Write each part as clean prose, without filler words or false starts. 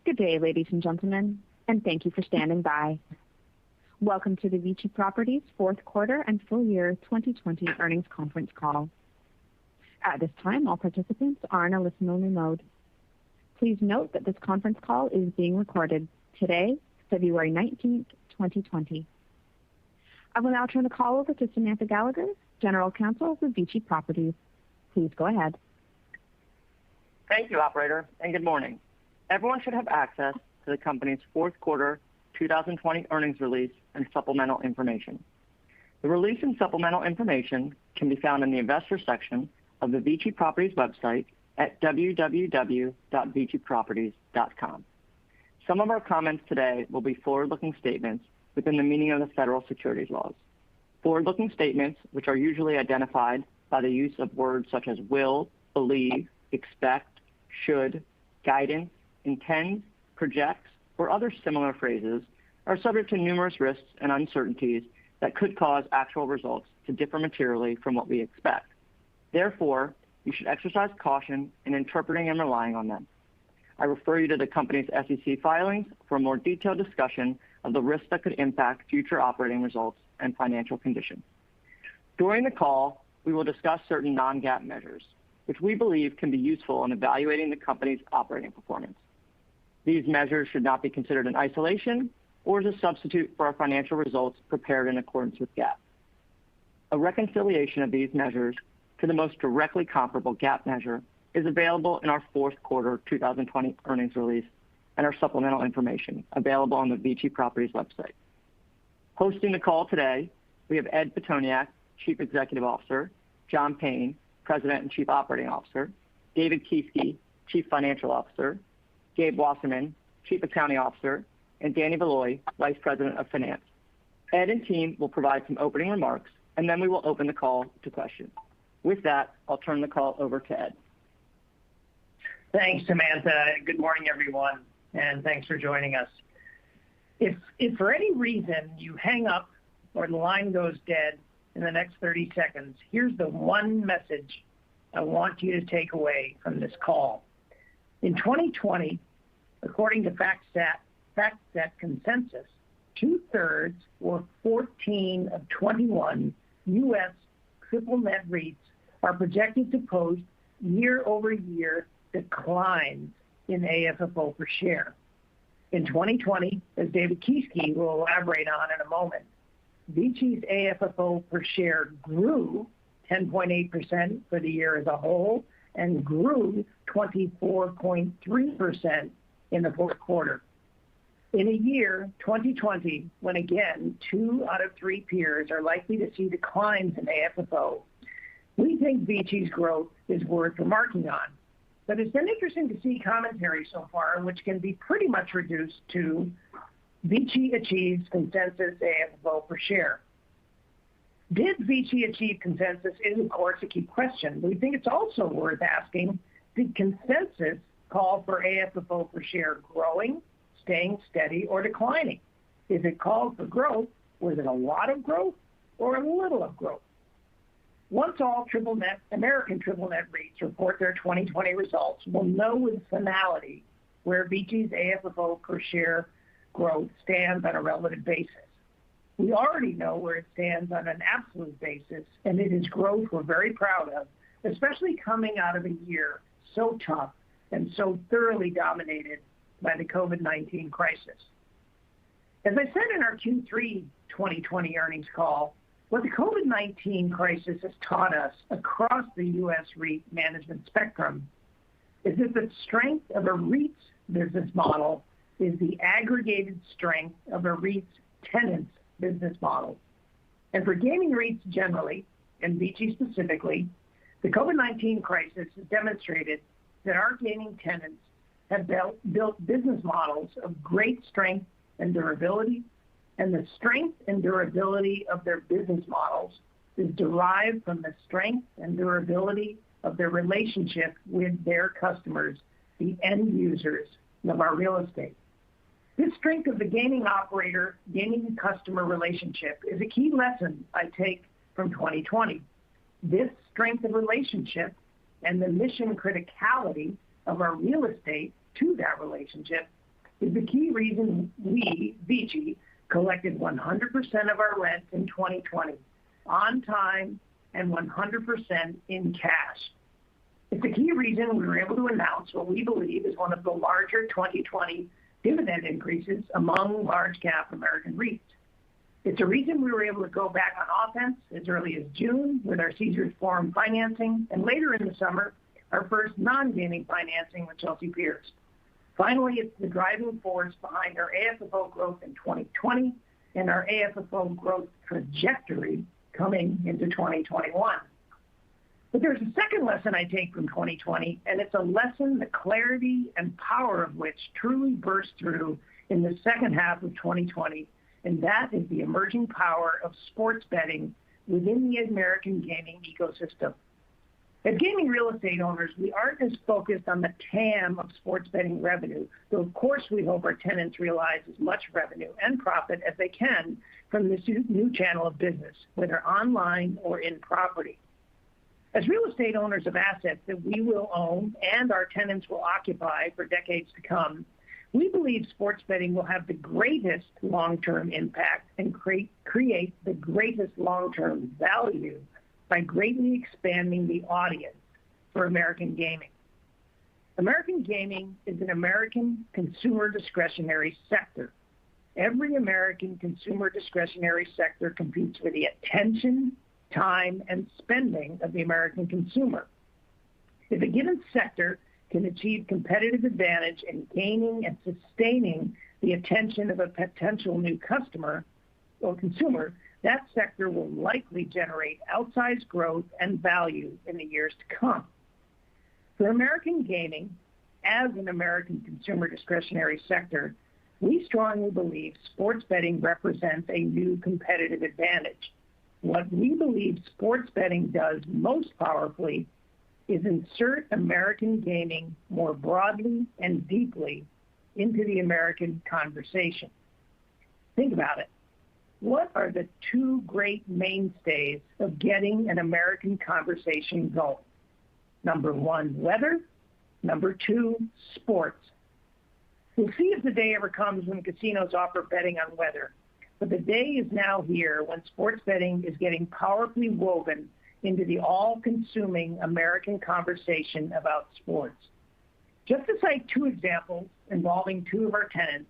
Good day, ladies and gentlemen, and thank you for standing by. Welcome to the Vici Properties fourth quarter and full year 2020 earnings conference call. At this time, all participants are in a listen-only mode. Please note that this conference call is being recorded today, February 19th, 2020. I will now turn the call over to Samantha Gallagher, General Counsel for Vici Properties. Please go ahead. Thank you, operator, and good morning. Everyone should have access to the company's fourth quarter 2020 earnings release and supplemental information. The release and supplemental information can be found in the investor section of the Vici Properties website at www.viciproperties.com. Some of our comments today will be forward-looking statements within the meaning of the federal securities laws. Forward-looking statements, which are usually identified by the use of words such as will, believe, expect, should, guidance, intends, projects, or other similar phrases, are subject to numerous risks and uncertainties that could cause actual results to differ materially from what we expect. Therefore, you should exercise caution in interpreting and relying on them. I refer you to the company's SEC filings for a more detailed discussion of the risks that could impact future operating results and financial condition. During the call, we will discuss certain non-GAAP measures, which we believe can be useful in evaluating the company's operating performance. These measures should not be considered in isolation or as a substitute for our financial results prepared in accordance with GAAP. A reconciliation of these measures to the most directly comparable GAAP measure is available in our fourth quarter 2020 earnings release and our supplemental information available on the Vici Properties website. Hosting the call today, we have Ed Pitoniak, Chief Executive Officer, John Payne, President and Chief Operating Officer, David Kieske, Chief Financial Officer, Gabe Wasserman, Chief Accounting Officer, and Danny Valoy, Vice President of Finance. Ed and team will provide some opening remarks, and then we will open the call to questions. With that, I'll turn the call over to Ed. Thanks, Samantha. Good morning, everyone, and thanks for joining us. If for any reason you hang up or the line goes dead in the next 30 seconds, here's the one message I want you to take away from this call. In 2020, according to FactSet Consensus, 2/3 or 14 of 21 U.S. triple net REITs are projected to post year-over-year declines in AFFO per share. In 2020, as David Kieske will elaborate on in a moment, Vici's AFFO per share grew 10.8% for the year as a whole and grew 24.3% in the fourth quarter. In a year, 2020, when again 2 out of 3 peers are likely to see declines in AFFO, we think Vici's growth is worth remarking on. But it's been interesting to see commentary so far, which can be pretty much reduced to Vici achieves consensus AFFO per share. Did Vici achieve consensus is, of course, a key question. We think it's also worth asking, did consensus call for AFFO per share growing, staying steady, or declining? If it called for growth, was it a lot of growth or a little of growth? Once all American triple net REITs report their 2020 results, we'll know with finality where Vici's AFFO per share growth stands on a relative basis. We already know where it stands on an absolute basis, and it is growth we're very proud of, especially coming out of a year so tough and so thoroughly dominated by the COVID-19 crisis. As I said in our Q3 2020 earnings call, what the COVID-19 crisis has taught us across the U.S. REIT management spectrum is that the strength of a REIT's business model is the aggregated strength of a REIT's tenants' business model. And for gaming REITs generally, and Vici specifically, the COVID-19 crisis has demonstrated that our gaming tenants have built business models of great strength and durability, and the strength and durability of their business models is derived from the strength and durability of their relationship with their customers, the end users of our real estate. This strength of the gaming operator, gaming customer relationship is a key lesson I take from 2020. This strength of relationship and the mission criticality of our real estate to that relationship is the key reason we, Vici, collected 100% of our rent in 2020, on time and 100% in cash. It's a key reason we were able to announce what we believe is one of the larger 2020 dividend increases among large cap American REITs. It's a reason we were able to go back on offense as early as June with our Caesars Forum financing, and later in the summer, our first non-gaming financing with Chelsea Piers. Finally, it's the driving force behind our AFFO growth in 2020 and our AFFO growth trajectory coming into 2021. But there's a second lesson I take from 2020, and it's a lesson the clarity and power of which truly burst through in the second half of 2020, and that is the emerging power of sports betting within the American gaming ecosystem. As gaming real estate owners, we aren't as focused on the TAM of sports betting revenue, though of course we hope our tenants realize as much revenue and profit as they can from this new channel of business, whether online or in property. As real estate owners of assets that we will own and our tenants will occupy for decades to come, we believe sports betting will have the greatest long-term impact and create the greatest long-term value by greatly expanding the audience for American gaming. American gaming is an American consumer discretionary sector. Every American consumer discretionary sector competes for the attention, time, and spending of the American consumer. If a given sector can achieve competitive advantage in gaining and sustaining the attention of a potential new customer or consumer, that sector will likely generate outsized growth and value in the years to come. For American gaming, as an American consumer discretionary sector, we strongly believe sports betting represents a new competitive advantage. What we believe sports betting does most powerfully is insert American gaming more broadly and deeply into the American conversation. Think about it. What are the two great mainstays of getting an American conversation going? Number one, weather. Number two, sports. We'll see if the day ever comes when casinos offer betting on weather. But the day is now here when sports betting is getting powerfully woven into the all-consuming American conversation about sports. Just to cite two examples involving two of our tenants,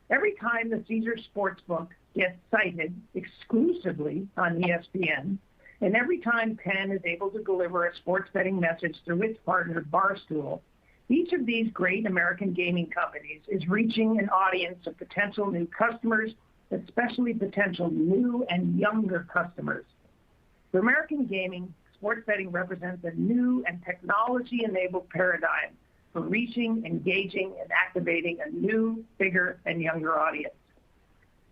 every time the Caesars Sportsbook gets cited exclusively on ESPN, and every time Penn is able to deliver a sports betting message through its partner Barstool, each of these great American gaming companies is reaching an audience of potential new customers, especially potential new and younger customers. For American gaming, sports betting represents a new and technology-enabled paradigm for reaching, engaging, and activating a new, bigger, and younger audience.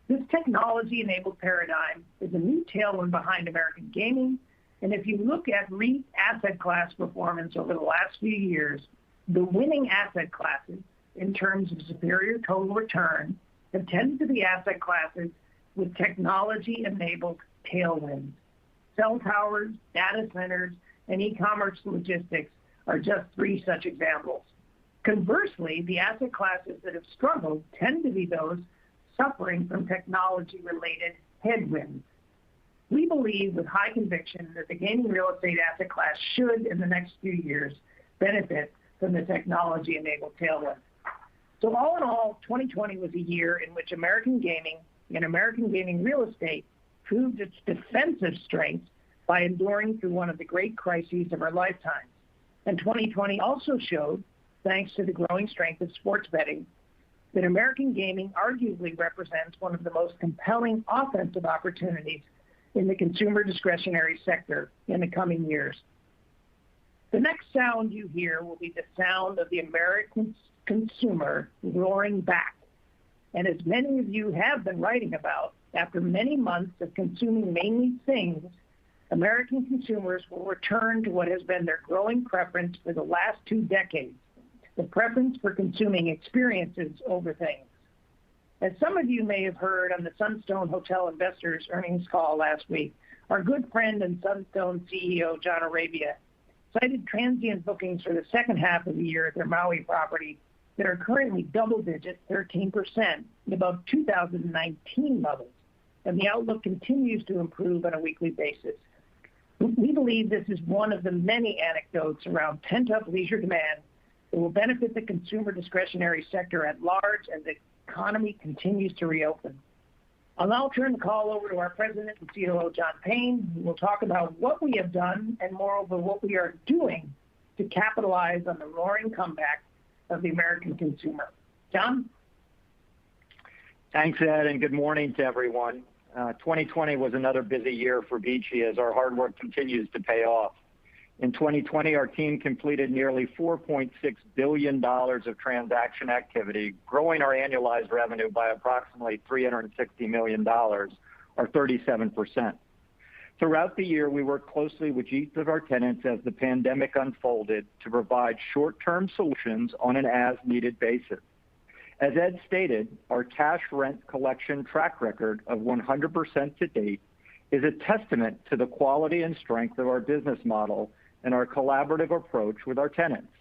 This technology-enabled paradigm is a new tailwind behind American gaming, and if you look at REIT asset class performance over the last few years, the winning asset classes in terms of superior total return have tended to be asset classes with technology-enabled tailwinds. Cell towers, data centers, and e-commerce logistics are just three such examples. Conversely, the asset classes that have struggled tend to be those suffering from technology-related headwinds. We believe with high conviction that the gaming real estate asset class should, in the next few years, benefit from the technology-enabled tailwind. So all in all, 2020 was a year in which American gaming and American gaming real estate proved its defensive strength by enduring through one of the great crises of our lifetimes. And 2020 also showed, thanks to the growing strength of sports betting, that American gaming arguably represents one of the most compelling offensive opportunities in the consumer discretionary sector in the coming years. The next sound you hear will be the sound of the American consumer roaring back. And as many of you have been writing about, after many months of consuming mainly things, American consumers will return to what has been their growing preference for the last 2 decades, the preference for consuming experiences over things. As some of you may have heard on the Sunstone Hotel Investors earnings call last week, our good friend and Sunstone CEO, John Arabia, cited transient bookings for the second half of the year at their Maui property that are currently double digits, 13%, above 2019 levels, and the outlook continues to improve on a weekly basis. We believe this is one of the many anecdotes around pent-up leisure demand that will benefit the consumer discretionary sector at large as the economy continues to reopen. I'll now turn the call over to our President and COO, John Payne, who will talk about what we have done and moreover what we are doing to capitalize on the roaring comeback of the American consumer. John? Thanks, Ed, and good morning to everyone. 2020 was another busy year for Vici as our hard work continues to pay off. In 2020, our team completed nearly $4.6 billion of transaction activity, growing our annualized revenue by approximately $360 million, or 37%. Throughout the year, we worked closely with each of our tenants as the pandemic unfolded to provide short-term solutions on an as-needed basis. As Ed stated, our cash rent collection track record of 100% to date is a testament to the quality and strength of our business model and our collaborative approach with our tenants.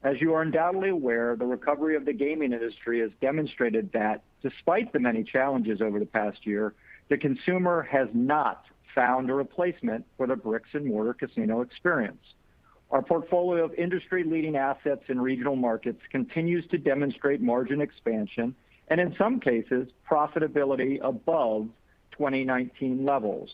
As you are undoubtedly aware, the recovery of the gaming industry has demonstrated that, despite the many challenges over the past year, the consumer has not found a replacement for the bricks and mortar casino experience. Our portfolio of industry-leading assets in regional markets continues to demonstrate margin expansion and, in some cases, profitability above 2019 levels.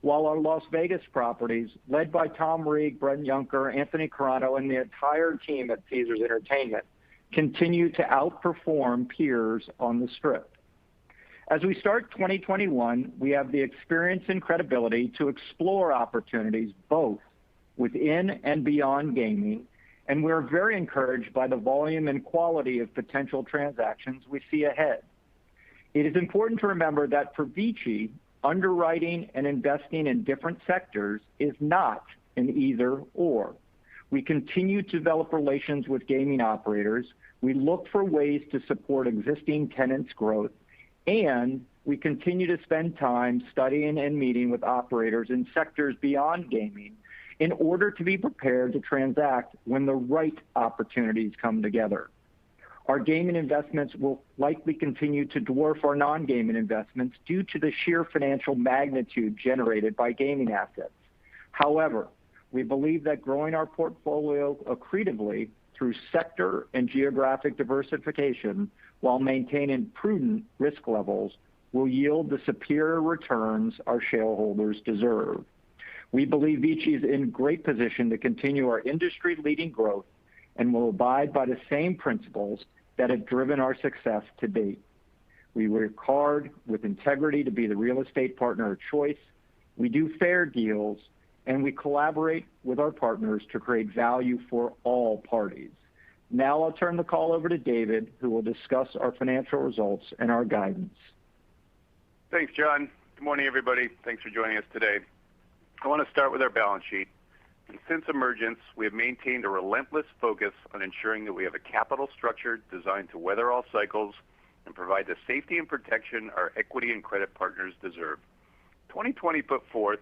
While our Las Vegas properties, led by Tom Reeg, Brent Yunker, Anthony Carano, and the entire team at Caesars Entertainment, continue to outperform peers on the Strip. As we start 2021, we have the experience and credibility to explore opportunities both within and beyond gaming, and we're very encouraged by the volume and quality of potential transactions we see ahead. It is important to remember that for Vici, underwriting and investing in different sectors is not an either or. We continue to develop relations with gaming operators, we look for ways to support existing tenants' growth, and we continue to spend time studying and meeting with operators in sectors beyond gaming in order to be prepared to transact when the right opportunities come together. Our gaming investments will likely continue to dwarf our non-gaming investments due to the sheer financial magnitude generated by gaming assets. However, we believe that growing our portfolio accretively through sector and geographic diversification while maintaining prudent risk levels will yield the superior returns our shareholders deserve. We believe Vici is in great position to continue our industry-leading growth and will abide by the same principles that have driven our success to date. We work hard with integrity to be the real estate partner of choice. We do fair deals, and we collaborate with our partners to create value for all parties. Now I'll turn the call over to David, who will discuss our financial results and our guidance. Thanks, John. Good morning, everybody. Thanks for joining us today. I want to start with our balance sheet. And since emergence, we have maintained a relentless focus on ensuring that we have a capital structure designed to weather all cycles and provide the safety and protection our equity and credit partners deserve. 2020 put forth,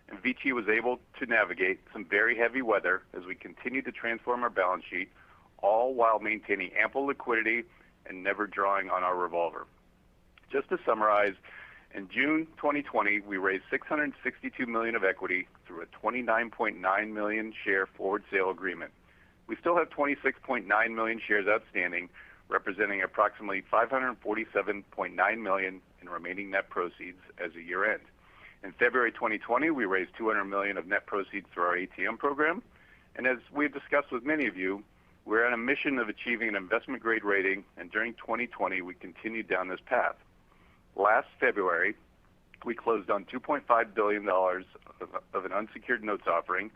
and Vici was able to navigate some very heavy weather as we continued to transform our balance sheet, all while maintaining ample liquidity and never drawing on our revolver. Just to summarize, in June 2020, we raised $662 million of equity through a 29.9 million share forward sale agreement. We still have 26.9 million shares outstanding, representing approximately $547.9 million in remaining net proceeds as of year end. In February 2020, we raised $200 million of net proceeds through our ATM program. And as we've discussed with many of you, we're on a mission of achieving an investment grade rating, and during 2020, we continued down this path. Last February, we closed on $2.5 billion of an unsecured notes offering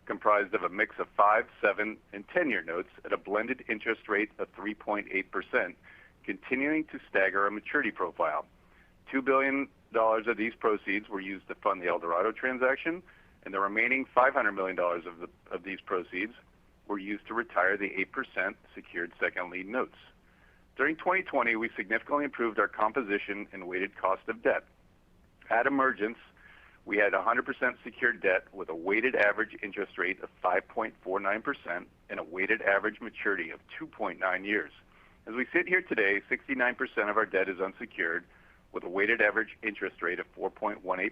comprised of a mix of 5, 7, and 10-year notes at a blended interest rate of 3.8%, continuing to stagger our maturity profile. $2 billion of these proceeds were used to fund the Eldorado transaction, and the remaining $500 million of these proceeds were used to retire the 8% secured second lien notes. During 2020, we significantly improved our composition and weighted cost of debt. At emergence, we had 100% secured debt with a weighted average interest rate of 5.49% and a weighted average maturity of 2.9 years. As we sit here today, 69% of our debt is unsecured with a weighted average interest rate of 4.18%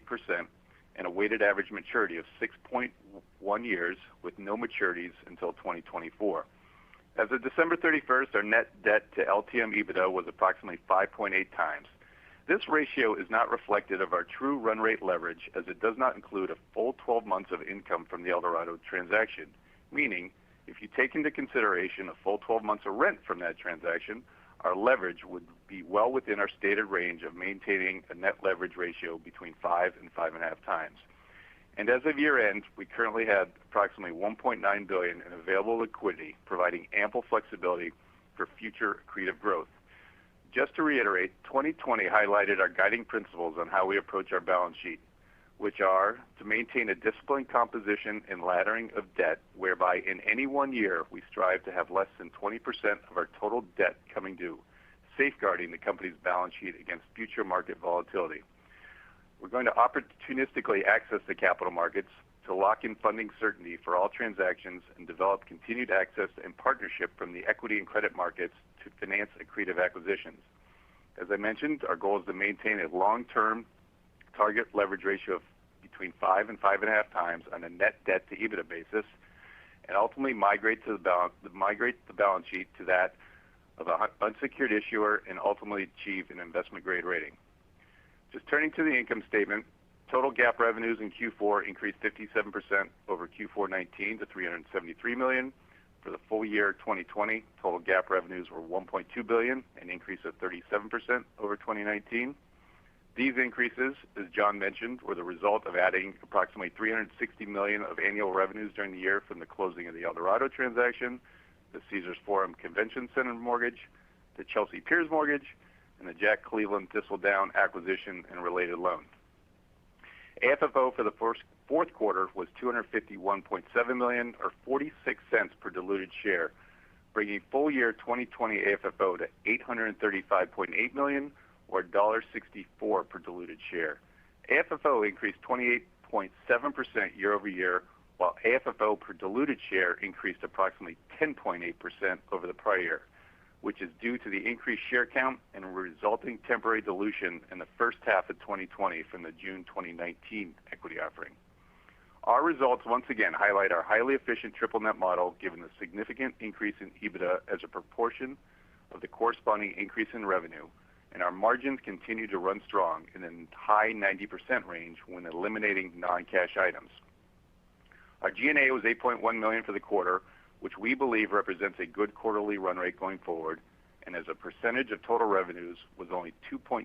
and a weighted average maturity of 6.1 years with no maturities until 2024. As of December 31st, our net debt to LTM EBITDA was approximately 5.8 times. This ratio is not reflective of our true run rate leverage as it does not include a full 12 months of income from the Eldorado transaction, meaning if you take into consideration a full 12 months of rent from that transaction, our leverage would be well within our stated range of maintaining a net leverage ratio between 5 and 5.5 times. And as of year end, we currently had approximately $1.9 billion in available liquidity, providing ample flexibility for future accretive growth. Just to reiterate, 2020 highlighted our guiding principles on how we approach our balance sheet, which are to maintain a disciplined composition and laddering of debt, whereby in any one year we strive to have less than 20% of our total debt coming due, safeguarding the company's balance sheet against future market volatility. We're going to opportunistically access the capital markets to lock in funding certainty for all transactions and develop continued access and partnership from the equity and credit markets to finance accretive acquisitions. As I mentioned, our goal is to maintain a long-term target leverage ratio of between 5 and 5.5 times on a net debt to EBITDA basis, and ultimately migrate the balance sheet to that of an unsecured issuer and ultimately achieve an investment grade rating. Just turning to the income statement, total GAAP revenues in Q4 increased 57% over Q4 19 to $373 million. For the full year 2020, total GAAP revenues were $1.2 billion, an increase of 37% over 2019. These increases, as John mentioned, were the result of adding approximately $360 million of annual revenues during the year from the closing of the Eldorado transaction, the Caesars Forum Convention Center mortgage, the Chelsea Piers mortgage, and the Jack Cleveland Thistledown acquisition and related loan. AFFO for the fourth quarter was $251.7 million, or 46 cents per diluted share, bringing full year 2020 AFFO to $835.8 million, or $1.64 per diluted share. AFFO increased 28.7% year over year, while AFFO per diluted share increased approximately 10.8% over the prior year, which is due to the increased share count and resulting temporary dilution in the first half of 2020 from the June 2019 equity offering. Our results once again highlight our highly efficient triple net model given the significant increase in EBITDA as a proportion of the corresponding increase in revenue, and our margins continue to run strong in the high 90% range when eliminating non-cash items. Our G&A was $8.1 million for the quarter, which we believe represents a good quarterly run rate going forward, and as a percentage of total revenues was only 2.2%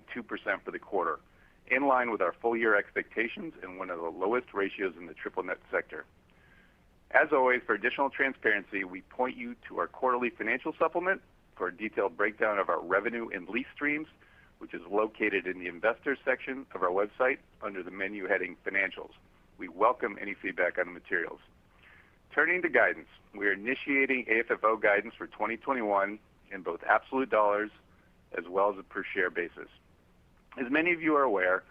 for the quarter, in line with our full year expectations and one of the lowest ratios in the triple net sector. As always, for additional transparency, we point you to our quarterly financial supplement for a detailed breakdown of our revenue and lease streams, which is located in the investors section of our website under the menu heading Financials. We welcome any feedback on the materials. Turning to guidance, we are initiating AFFO guidance for 2021 in both absolute dollars as well as a per share basis. As many of you are aware,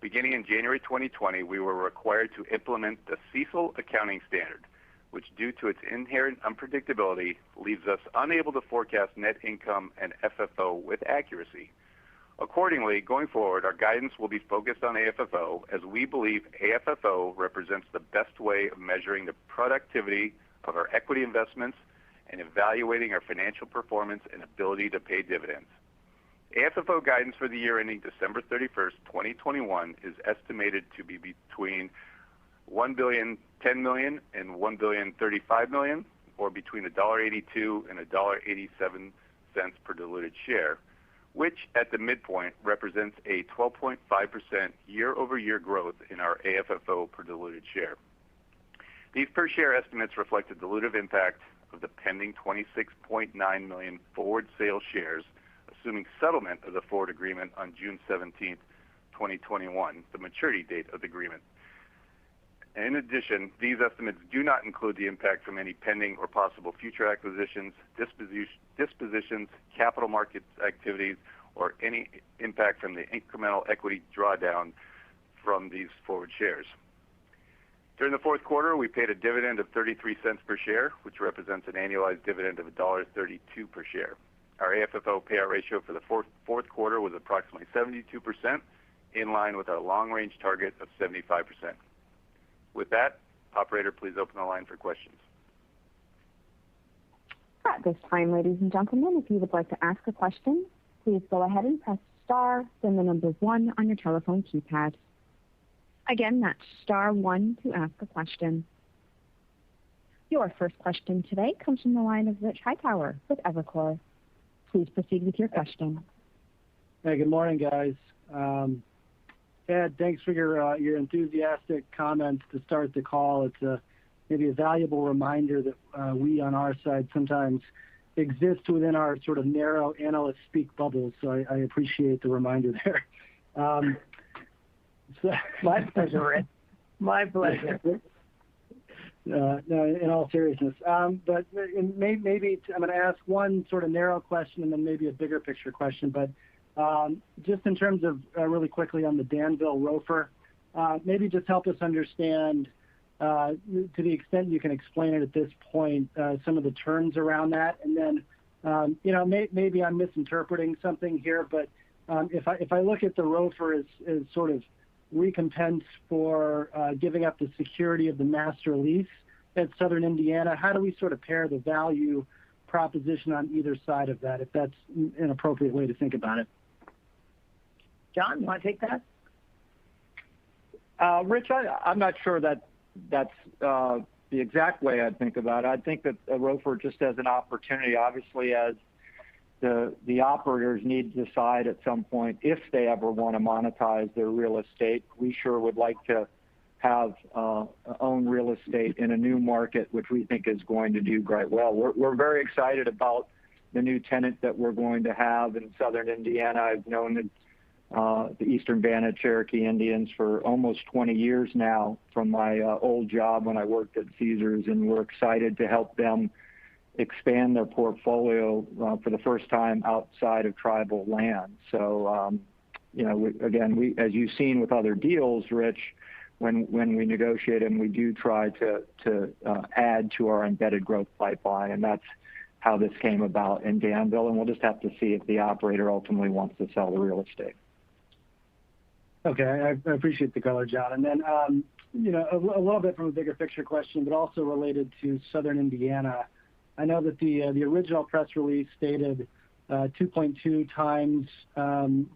beginning in January 2020, we were required to implement the CECL accounting standard, which due to its inherent unpredictability leaves us unable to forecast net income and FFO with accuracy. Accordingly, going forward, our guidance will be focused on AFFO as we believe AFFO represents the best way of measuring the productivity of our equity investments and evaluating our financial performance and ability to pay dividends. AFFO guidance for the year ending December 31st, 2021 is estimated to be between $1,010 million and $1,035 million, or between $1.82 and $1.87 per diluted share, which at the midpoint represents a 12.5% year-over-year growth in our AFFO per diluted share. These per share estimates reflect the dilutive impact of the pending 26.9 million forward sale shares, assuming settlement of the forward agreement on June 17, 2021, the maturity date of the agreement. In addition, these estimates do not include the impact from any pending or possible future acquisitions, dispositions, capital markets activities, or any impact from the incremental equity drawdown from these forward shares. During the fourth quarter, we paid a dividend of 33 cents per share, which represents an annualized dividend of $1.32 per share. Our AFFO payout ratio for the fourth quarter was approximately 72%, in line with our long-range target of 75%. With that, operator, please open the line for questions. At this time, ladies and gentlemen, if you would like to ask a question, please go ahead and press star, then the number 1 on your telephone keypad. Again, that's star 1 to ask a question. Your first question today comes from the line of Rich Hightower with Evercore. Please proceed with your question. Hey, good morning, guys. Ed, thanks for your enthusiastic comments to start the call. It's maybe a valuable reminder that we on our side sometimes exist within our sort of narrow analyst speak bubbles. So I appreciate the reminder there. My pleasure, Rick. My pleasure. No, in all seriousness. But maybe I'm going to ask one sort of narrow question and then maybe a bigger picture question. But just in terms of really quickly on the Danville ROFR, maybe just help us understand, to the extent you can explain it at this point, some of the terms around that. And then, maybe I'm misinterpreting something here, but if I look at the ROFR as sort of recompense for giving up the security of the master lease at Southern Indiana, how do we sort of pair the value proposition on either side of that, if that's an appropriate way to think about it? John, you want to take that? Rich, I'm not sure that's the exact way I'd think about it. I think that a ROFR just as an opportunity, obviously, as the operators need to decide at some point if they ever want to monetize their real estate. We sure would like to have own real estate in a new market, which we think is going to do quite well. We're very excited about the new tenant that we're going to have in Southern Indiana. I've known the Eastern Band of Cherokee Indians for almost 20 years now from my old job when I worked at Caesars, and we're excited to help them expand their portfolio for the first time outside of tribal land. So, again, as you've seen with other deals, Rich, when we negotiate them, we do try to add to our embedded growth pipeline, and that's how this came about in Danville. And we'll just have to see if the operator ultimately wants to sell the real estate. Okay, I appreciate the color, John. And then, a little bit from a bigger picture question, but also related to Southern Indiana. I know that the original press release stated 2.2 times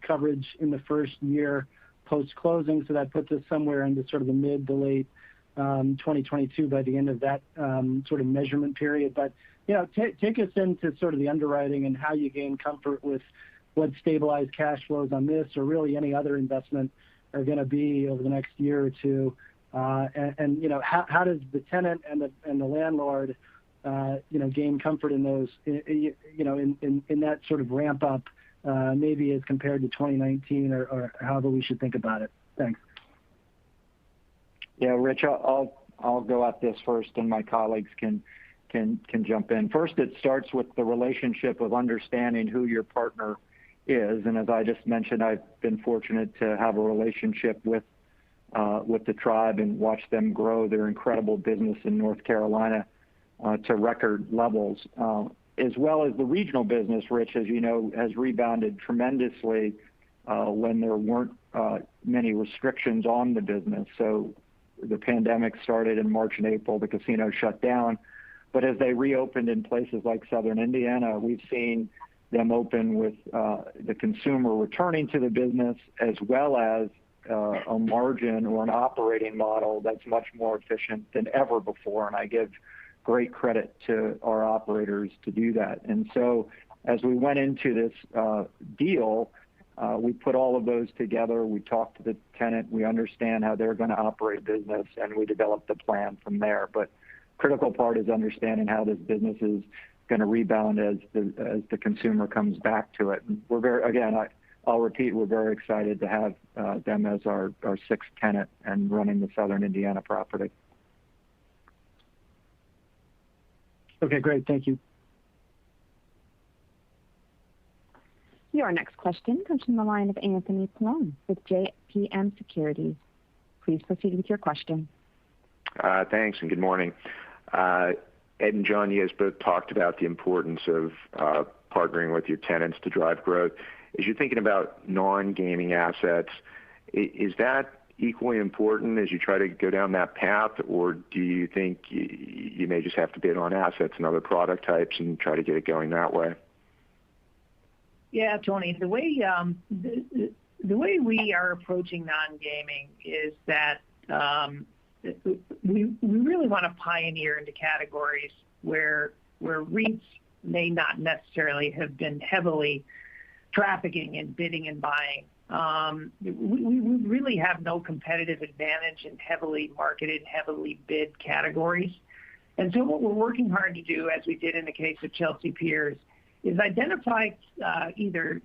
coverage in the first year post-closing, so that puts us somewhere into sort of the mid to late 2022 by the end of that sort of measurement period. But, take us into sort of the underwriting and how you gain comfort with what stabilized cash flows on this or really any other investment are going to be over the next year or two. And how does the tenant and the landlord gain comfort in those, in that sort of ramp up, maybe as compared to 2019 or however we should think about it. Thanks. Yeah, Rich, I'll go at this first, and my colleagues can jump in. First, it starts with the relationship of understanding who your partner is, and as I just mentioned, I've been fortunate to have a relationship with the tribe and watch them grow their incredible business in North Carolina to record levels, as well as the regional business, Rich, as you know, has rebounded tremendously when there weren't many restrictions on the business. So the pandemic started in March and April, the casino shut down. But as they reopened in places like Southern Indiana, we've seen them open with the consumer returning to the business, as well as a margin or an operating model that's much more efficient than ever before. And I give great credit to our operators to do that. And so as we went into this deal, we put all of those together. We talked to the tenant. We understand how they're going to operate business, and we developed the plan from there. But critical part is understanding how this business is going to rebound as the consumer comes back to it. And we're very, again, I'll repeat, we're very excited to have them as our sixth tenant and running the Southern Indiana property. Okay, great. Thank you. Your next question comes from the line of Anthony Paolone with JPM Securities. Please proceed with your question. Thanks, and good morning. Ed and John, you guys both talked about the importance of partnering with your tenants to drive growth. As you're thinking about non-gaming assets, is that equally important as you try to go down that path, or do you think you may just have to bid on assets and other product types and try to get it going that way? Yeah, Tony, the way we are approaching non-gaming is that we really want to pioneer into categories where REITs may not necessarily have been heavily trafficking and bidding and buying. We really have no competitive advantage in heavily marketed, heavily bid categories. And so what we're working hard to do, as we did in the case of Chelsea Piers, is identify either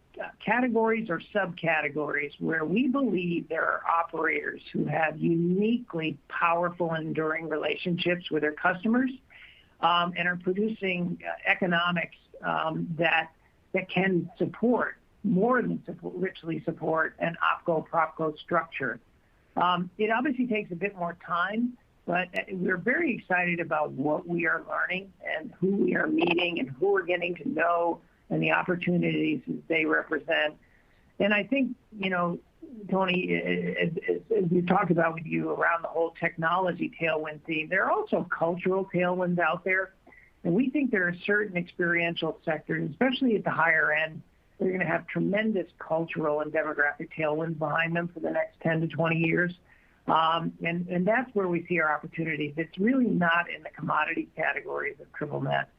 categories or subcategories where we believe there are operators who have uniquely powerful and enduring relationships with their customers and are producing economics that can support, more than richly support, an OpCo-PropCo structure. It obviously takes a bit more time, but we're very excited about what we are learning and who we are meeting and who we're getting to know and the opportunities that they represent. And I think, Tony, as we talked about with you around the whole technology tailwind theme, there are also cultural tailwinds out there. And we think there are certain experiential sectors, especially at the higher end, they're going to have tremendous cultural and demographic tailwinds behind them for the next 10 to 20 years. And that's where we see our opportunities. It's really not in the commodity categories of triple net.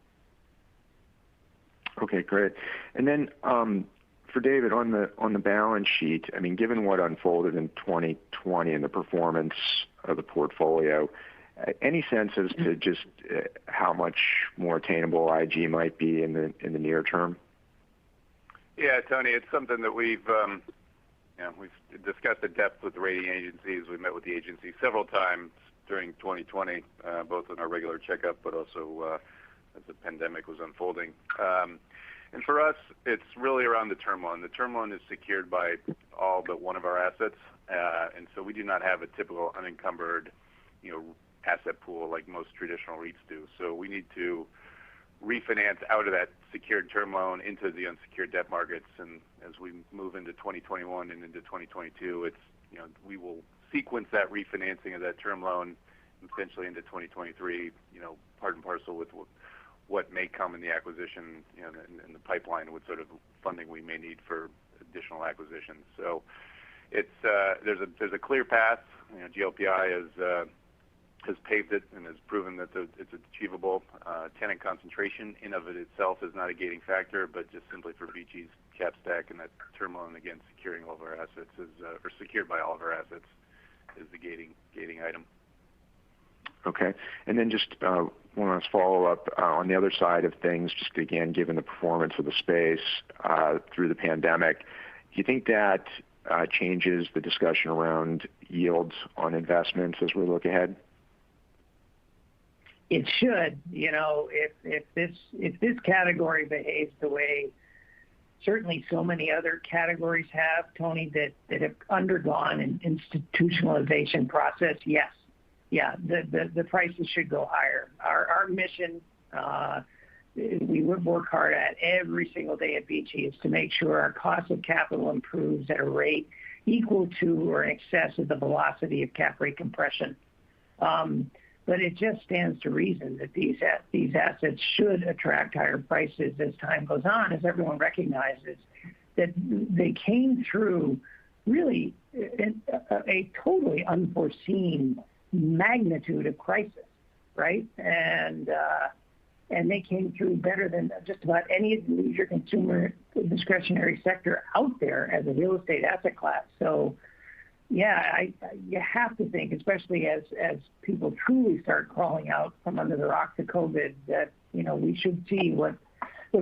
Okay, great. And then for David, on the balance sheet, I mean, given what unfolded in 2020 and the performance of the portfolio, any sense as to just how much more attainable IG might be in the near term? Yeah, Tony, it's something that we've discussed at depth with the rating agencies. We met with the agency several times during 2020, both in our regular checkup, but also as the pandemic was unfolding. And for us, it's really around the term loan. The term loan is secured by all but one of our assets, and so we do not have a typical unencumbered, asset pool like most traditional REITs do. So we need to refinance out of that secured term loan into the unsecured debt markets. And as we move into 2021 and into 2022, we will sequence that refinancing of that term loan essentially into 2023, part and parcel with what may come in the acquisition, in the pipeline, what sort of funding we may need for additional acquisitions. So it's there's a clear path. GLPI has paved it and has proven that it's achievable. Tenant concentration in of it itself is not a gating factor, but just simply for Vici's cap stack and that term loan, again, securing all of our assets or secured by all of our assets is the gating item. Okay. And then just one last follow-up on the other side of things, just again, given the performance of the space through the pandemic, do you think that changes the discussion around yields on investments as we look ahead? It should. If this category behaves the way certainly so many other categories have, Tony, that have undergone an institutionalization process, yes. Yeah, the prices should go higher. Our mission, we would work hard at every single day at Vici, is to make sure our cost of capital improves at a rate equal to or in excess of the velocity of cap rate compression. But it just stands to reason that these assets should attract higher prices as time goes on, as everyone recognizes that they came through really a totally unforeseen magnitude of crisis, right? And they came through better than just about any leisure consumer discretionary sector out there as a real estate asset class. So, yeah, you have to think, especially as people truly start crawling out from under the rocks of COVID, that we should see what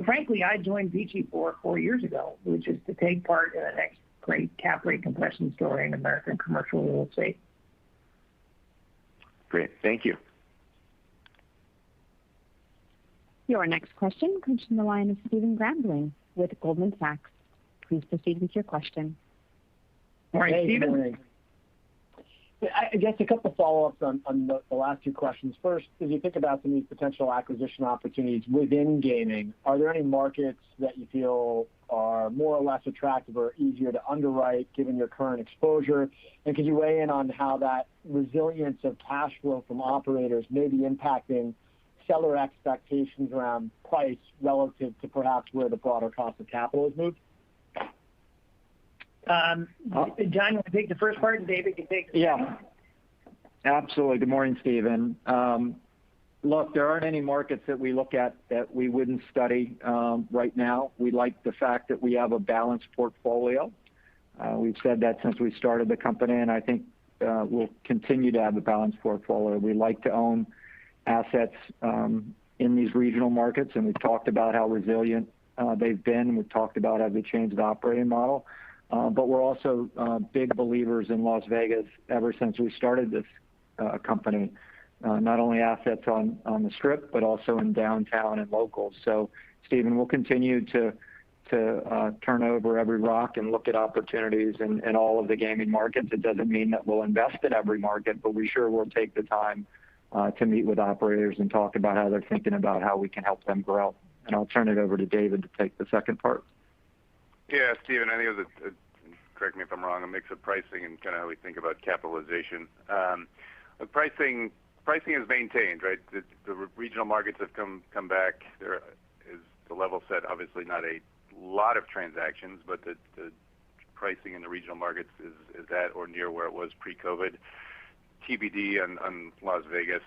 frankly I joined Vici for 4 years ago, which is to take part in the next great cap rate compression story in American commercial real estate. Great, thank you. Your next question comes from the line of Stephen Grambling with Goldman Sachs. Please proceed with your question. Morning, Stephen. I guess a couple of follow-ups on the last two questions. First, as you think about some of these potential acquisition opportunities within gaming, are there any markets that you feel are more or less attractive or easier to underwrite given your current exposure? And could you weigh in on how that resilience of cash flow from operators may be impacting seller expectations around price relative to perhaps where the broader cost of capital has moved? John, you want to take the first part, and David can take the second? Absolutely. Good morning, Stephen. Look, there aren't any markets that we look at that we wouldn't study right now. We like the fact that we have a balanced portfolio. We've said that since we started the company, and I think we'll continue to have a balanced portfolio. We like to own assets in these regional markets, and we've talked about how resilient they've been. We've talked about how they changed the operating model. But we're also big believers in Las Vegas ever since we started this company. Not only assets on the Strip, but also in downtown and locals. So, Stephen, we'll continue to turn over every rock and look at opportunities in all of the gaming markets. It doesn't mean that we'll invest in every market, but we sure will take the time to meet with operators and talk about how they're thinking about how we can help them grow. And I'll turn it over to David to take the second part. Yeah, Stephen, I think it was correct me if I'm wrong, a mix of pricing and kind of how we think about capitalization. Pricing is maintained, right? The regional markets have come back. There is the level set, obviously not a lot of transactions, but the pricing in the regional markets is at or near where it was pre-COVID. TBD on Las Vegas,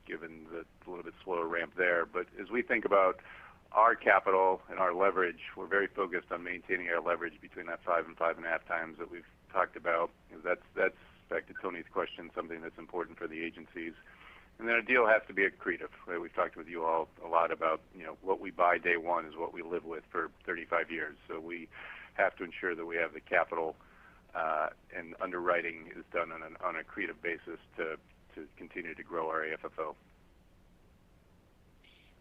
given the little bit slower ramp there. But as we think about our capital and our leverage, we're very focused on maintaining our leverage between that 5 and 5.5 times that we've talked about. That's back to Tony's question, something that's important for the agencies. And then a deal has to be accretive. Right? We've talked with you all a lot about, what we buy day one is what we live with for 35 years. So we have to ensure that we have the capital and underwriting is done on an accretive basis to continue to grow our AFFO.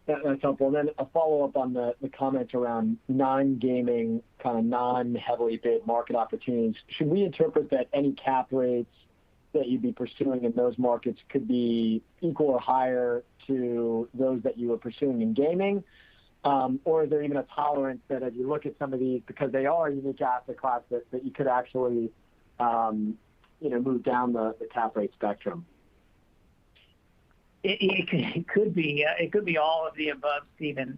That's helpful. And then a follow-up on the comment around non-gaming, kind of non-heavily bid market opportunities. Should we interpret that any cap rates that you'd be pursuing in those markets could be equal or higher to those that you were pursuing in gaming? Or is there even a tolerance that as you look at some of these, because they are a unique asset class, that you could actually move down the cap rate spectrum? It could be all of the above, Stephen.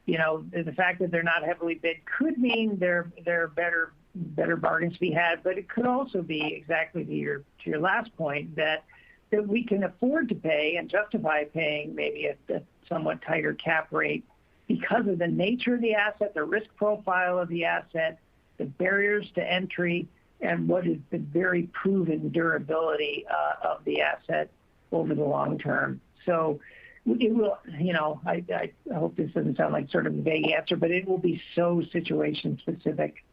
The fact that they're not heavily bid could mean they're better bargains to be had, but it could also be exactly to your last point that we can afford to pay and justify paying maybe a somewhat tighter cap rate because of the nature of the asset, the risk profile of the asset, the barriers to entry, and what is the very proven durability of the asset over the long term. So it will, I hope this doesn't sound like sort of a vague answer, but it will be so situation specific.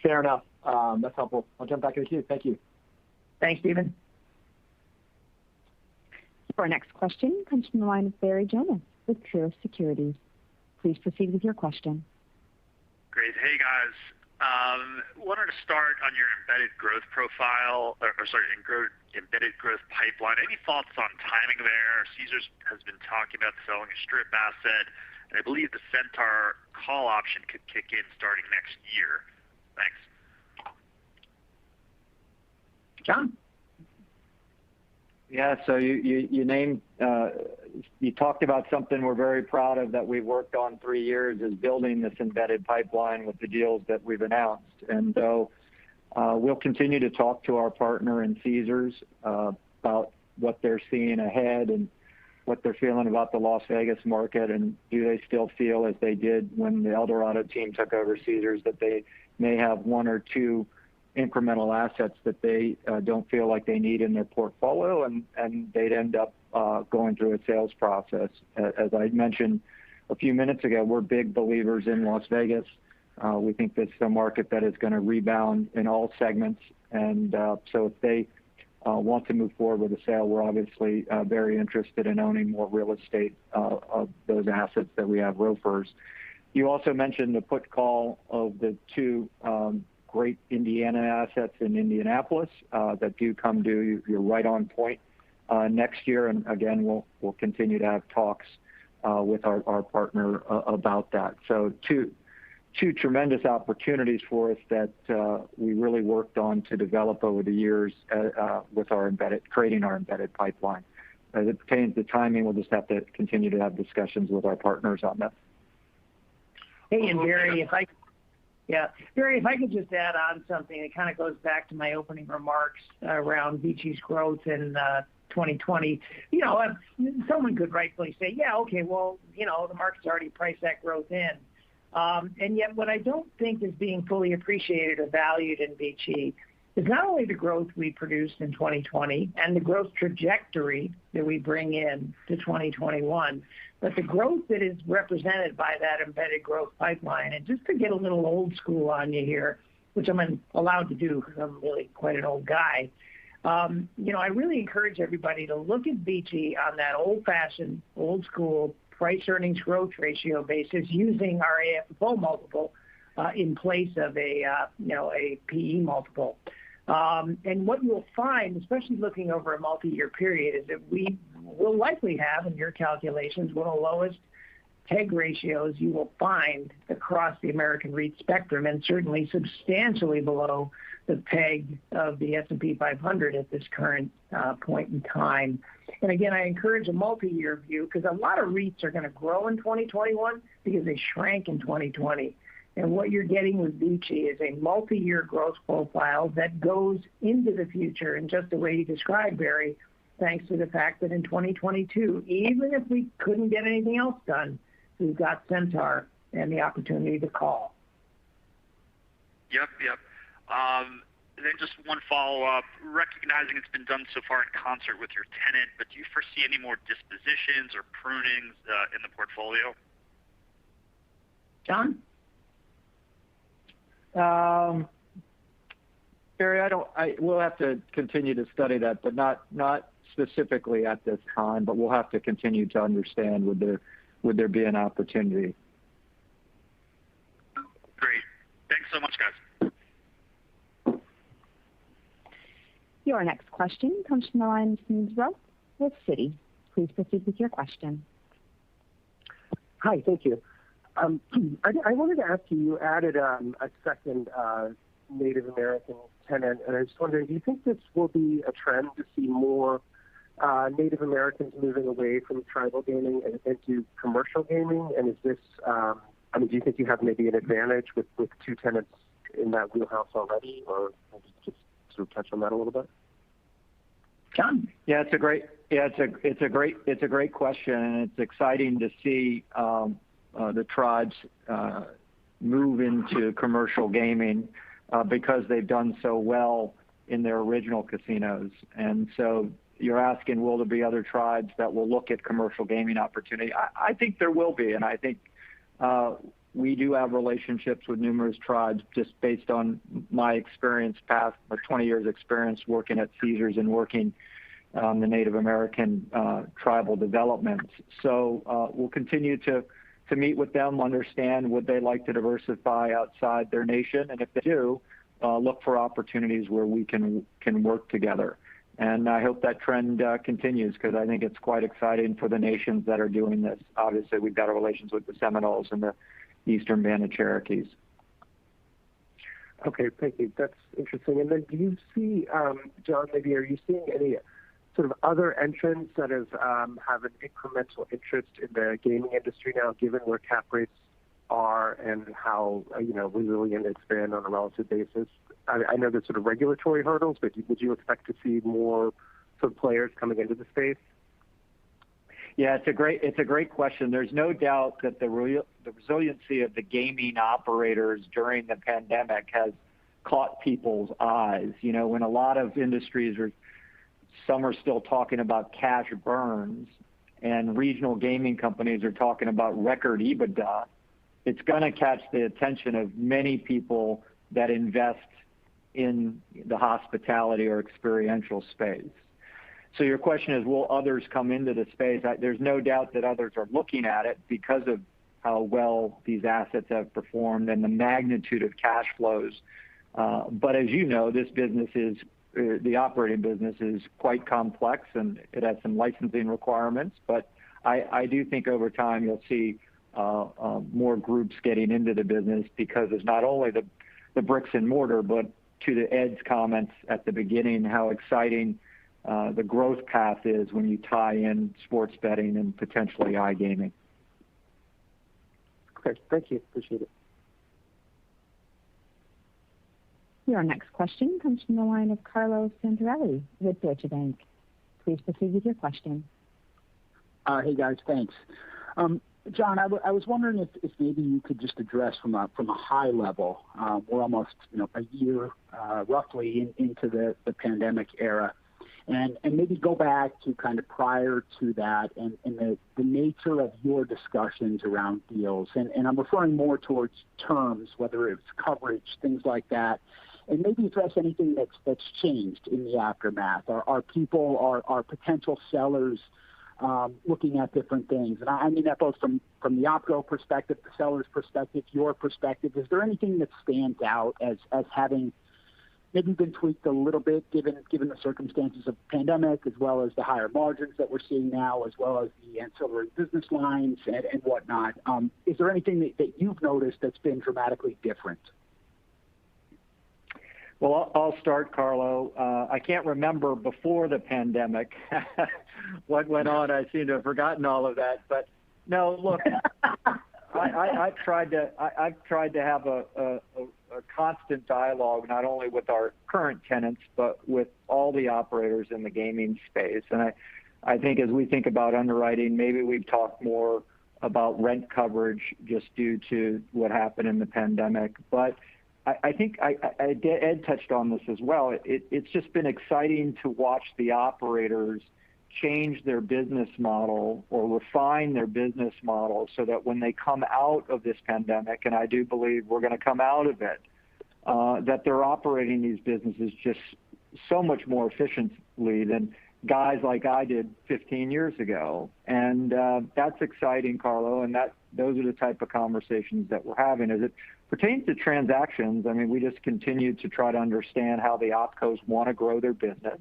Fair enough. That's helpful. I'll jump back in the queue. Thank you. Thanks, Stephen. Our next question comes from the line of Barry Jonas with Truist Securities. Please proceed with your question. Great. Hey, guys. Wanted to start on your embedded growth profile, embedded growth pipeline. Any thoughts on timing there? Caesars has been talking about selling a Strip asset, and I believe the Centaur call option could kick in starting next year. Thanks. John? Yeah, so you named, you talked about something we're very proud of that we've worked on 3 years is building this embedded pipeline with the deals that we've announced. And so we'll continue to talk to our partner in Caesars about what they're seeing ahead and what they're feeling about the Las Vegas market, and do they still feel as they did when the Eldorado team took over Caesars that they may have 1 or 2 incremental assets that they don't feel like they need in their portfolio, and they'd end up going through a sales process. As I mentioned a few minutes ago, we're big believers in Las Vegas. We think this is a market that is going to rebound in all segments, and so if they want to move forward with a sale, we're obviously very interested in owning more real estate of those assets that we have ROFRs. You also mentioned the put call of the 2 great Indiana assets in Indianapolis that do come due. You're right on point next year, and again, we'll continue to have talks with our partner about that. So two tremendous opportunities for us that we really worked on to develop over the years with creating our embedded pipeline. As it pertains to timing, we'll just have to continue to have discussions with our partners on that. Hey, and Barry, if I could just add on something, it kind of goes back to my opening remarks around Vici's growth in 2020. Someone could rightfully say, yeah, okay, well, the market's already priced that growth in. And yet what I don't think is being fully appreciated or valued in Vici is not only the growth we produced in 2020 and the growth trajectory that we bring in to 2021, but the growth that is represented by that embedded growth pipeline. And just to get a little old school on you here, which I'm allowed to do because I'm really quite an old guy, I really encourage everybody to look at Vici on that old-fashioned, old-school price-earnings growth ratio basis using our AFFO multiple in place of a PE multiple. And what you'll find, especially looking over a multi-year period, is that we will likely have, in your calculations, one of the lowest PEG ratios you will find across the American REIT spectrum, and certainly substantially below the PEG of the S&P 500 at this current point in time. And again, I encourage a multi-year view because a lot of REITs are going to grow in 2021 because they shrank in 2020. And what you're getting with Vici is a multi-year growth profile that goes into the future in just the way you described, Barry, thanks to the fact that in 2022, even if we couldn't get anything else done, we've got Centaur and the opportunity to call. Yep. And then just one follow-up, recognizing it's been done so far in concert with your tenant, but do you foresee any more dispositions or prunings in the portfolio? John? Barry, we'll have to continue to study that, but not specifically at this time. But we'll have to continue to understand would there be an opportunity. Great. Thanks so much, guys. Your next question comes from the line of Smedes Rose with Citi. Please proceed with your question. Hi, thank you. I wanted to ask you added a second Native American tenant, and I was wondering, do you think this will be a trend to see more Native Americans moving away from tribal gaming and into commercial gaming? And is this, do you think you have maybe an advantage with two tenants in that wheelhouse already, or maybe just sort of touch on that a little bit? John? Yeah, it's a great question, and it's exciting to see the tribes move into commercial gaming because they've done so well in their original casinos. And so you're asking, will there be other tribes that will look at commercial gaming opportunity? I think there will be, and I think we do have relationships with numerous tribes just based on my experience, past 20 years experience working at Caesars and working the Native American tribal development. So we'll continue to meet with them, understand would they like to diversify outside their nation, and if they do, look for opportunities where we can work together. And I hope that trend continues because I think it's quite exciting for the nations that are doing this. Obviously, we've got our relations with the Seminoles and the Eastern Band of Cherokees. Okay, thank you. That's interesting. And then do you see, John, maybe are you seeing any sort of other entrants that have an incremental interest in the gaming industry now, given where cap rates are and how resilient it's been on a relative basis? I know there's sort of regulatory hurdles, but would you expect to see more sort of players coming into the space? Yeah, it's a great question. There's no doubt that the resiliency of the gaming operators during the pandemic has caught people's eyes. When a lot of industries some are still talking about cash burns and regional gaming companies are talking about record EBITDA, it's going to catch the attention of many people that invest in the hospitality or experiential space. So your question is, will others come into the space? There's no doubt that others are looking at it because of how well these assets have performed and the magnitude of cash flows But as you know, this business is the operating business is quite complex, and it has some licensing requirements. But I do think over time you'll see more groups getting into the business because it's not only the bricks and mortar, but to Ed's comments at the beginning, how exciting the growth path is when you tie in sports betting and potentially iGaming. Okay, thank you. Appreciate it. Your next question comes from the line of Carlo Santarelli with Deutsche Bank. Please proceed with your question. Hey guys, thanks. John, I was wondering if maybe you could just address from a high level. We're almost a year roughly into the pandemic era, and maybe go back to kind of prior to that and the nature of your discussions around deals. And I'm referring more towards terms, whether it's coverage, things like that, and maybe address anything that's changed in the aftermath. Are potential sellers looking at different things? And I mean that both from the OpCo perspective, the seller's perspective, your perspective. Is there anything that stands out as having maybe been tweaked a little bit given the circumstances of the pandemic, as well as the higher margins that we're seeing now, as well as the ancillary business lines and whatnot? Is there anything that you've noticed that's been dramatically different? Well, I'll start, Carlo. I can't remember before the pandemic what went on. I seem to have forgotten all of that. But no, look, I've tried to have a constant dialogue, not only with our current tenants, but with all the operators in the gaming space. And I think as we think about underwriting, maybe we've talked more about rent coverage just due to what happened in the pandemic. But I think Ed touched on this as well. It's just been exciting to watch the operators change their business model or refine their business model so that when they come out of this pandemic, and I do believe we're going to come out of it, that they're operating these businesses just so much more efficiently than guys like I did 15 years ago. And that's exciting, Carlo, and those are the type of conversations that we're having. As it pertains to transactions, I mean, we just continue to try to understand how the OpCos want to grow their business.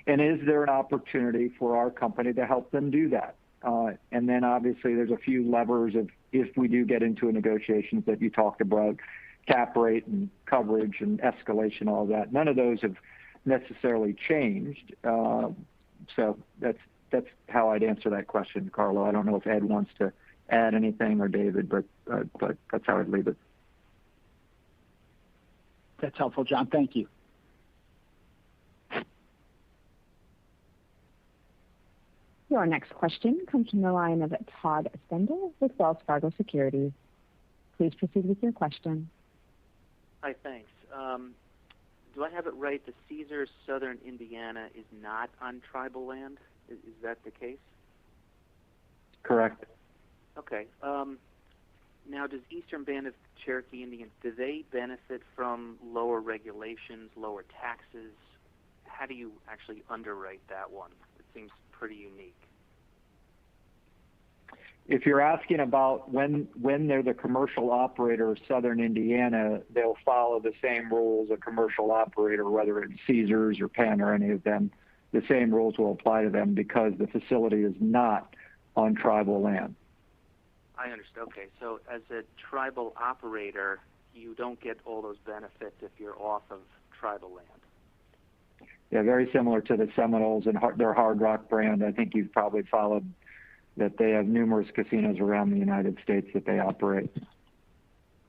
And is there an opportunity for our company to help them do that? And then obviously there's a few levers of if we do get into a negotiations that you talked about, cap rate and coverage and escalation, all that. None of those have necessarily changed. So that's how I'd answer that question, Carlo. I don't know if Ed wants to add anything or David, but that's how I'd leave it. That's helpful, John. Thank you. Your next question comes from the line of Todd Stender with Wells Fargo Securities. Please proceed with your question. Hi, thanks. Do I have it right? The Caesars Southern Indiana is not on tribal land. Is that the case? Correct. Okay. Now, does Eastern Band of Cherokee Indians, do they benefit from lower regulations, lower taxes? How do you actually underwrite that one? It seems pretty unique. If you're asking about when they're the commercial operator of Southern Indiana, they'll follow the same rules a commercial operator, whether it's Caesars or Penn or any of them. The same rules will apply to them because the facility is not on tribal land. I understand. Okay, so as a tribal operator, you don't get all those benefits if you're off of tribal land. Yeah, very similar to the Seminoles and their Hard Rock brand. I think you've probably followed that they have numerous casinos around the United States that they operate.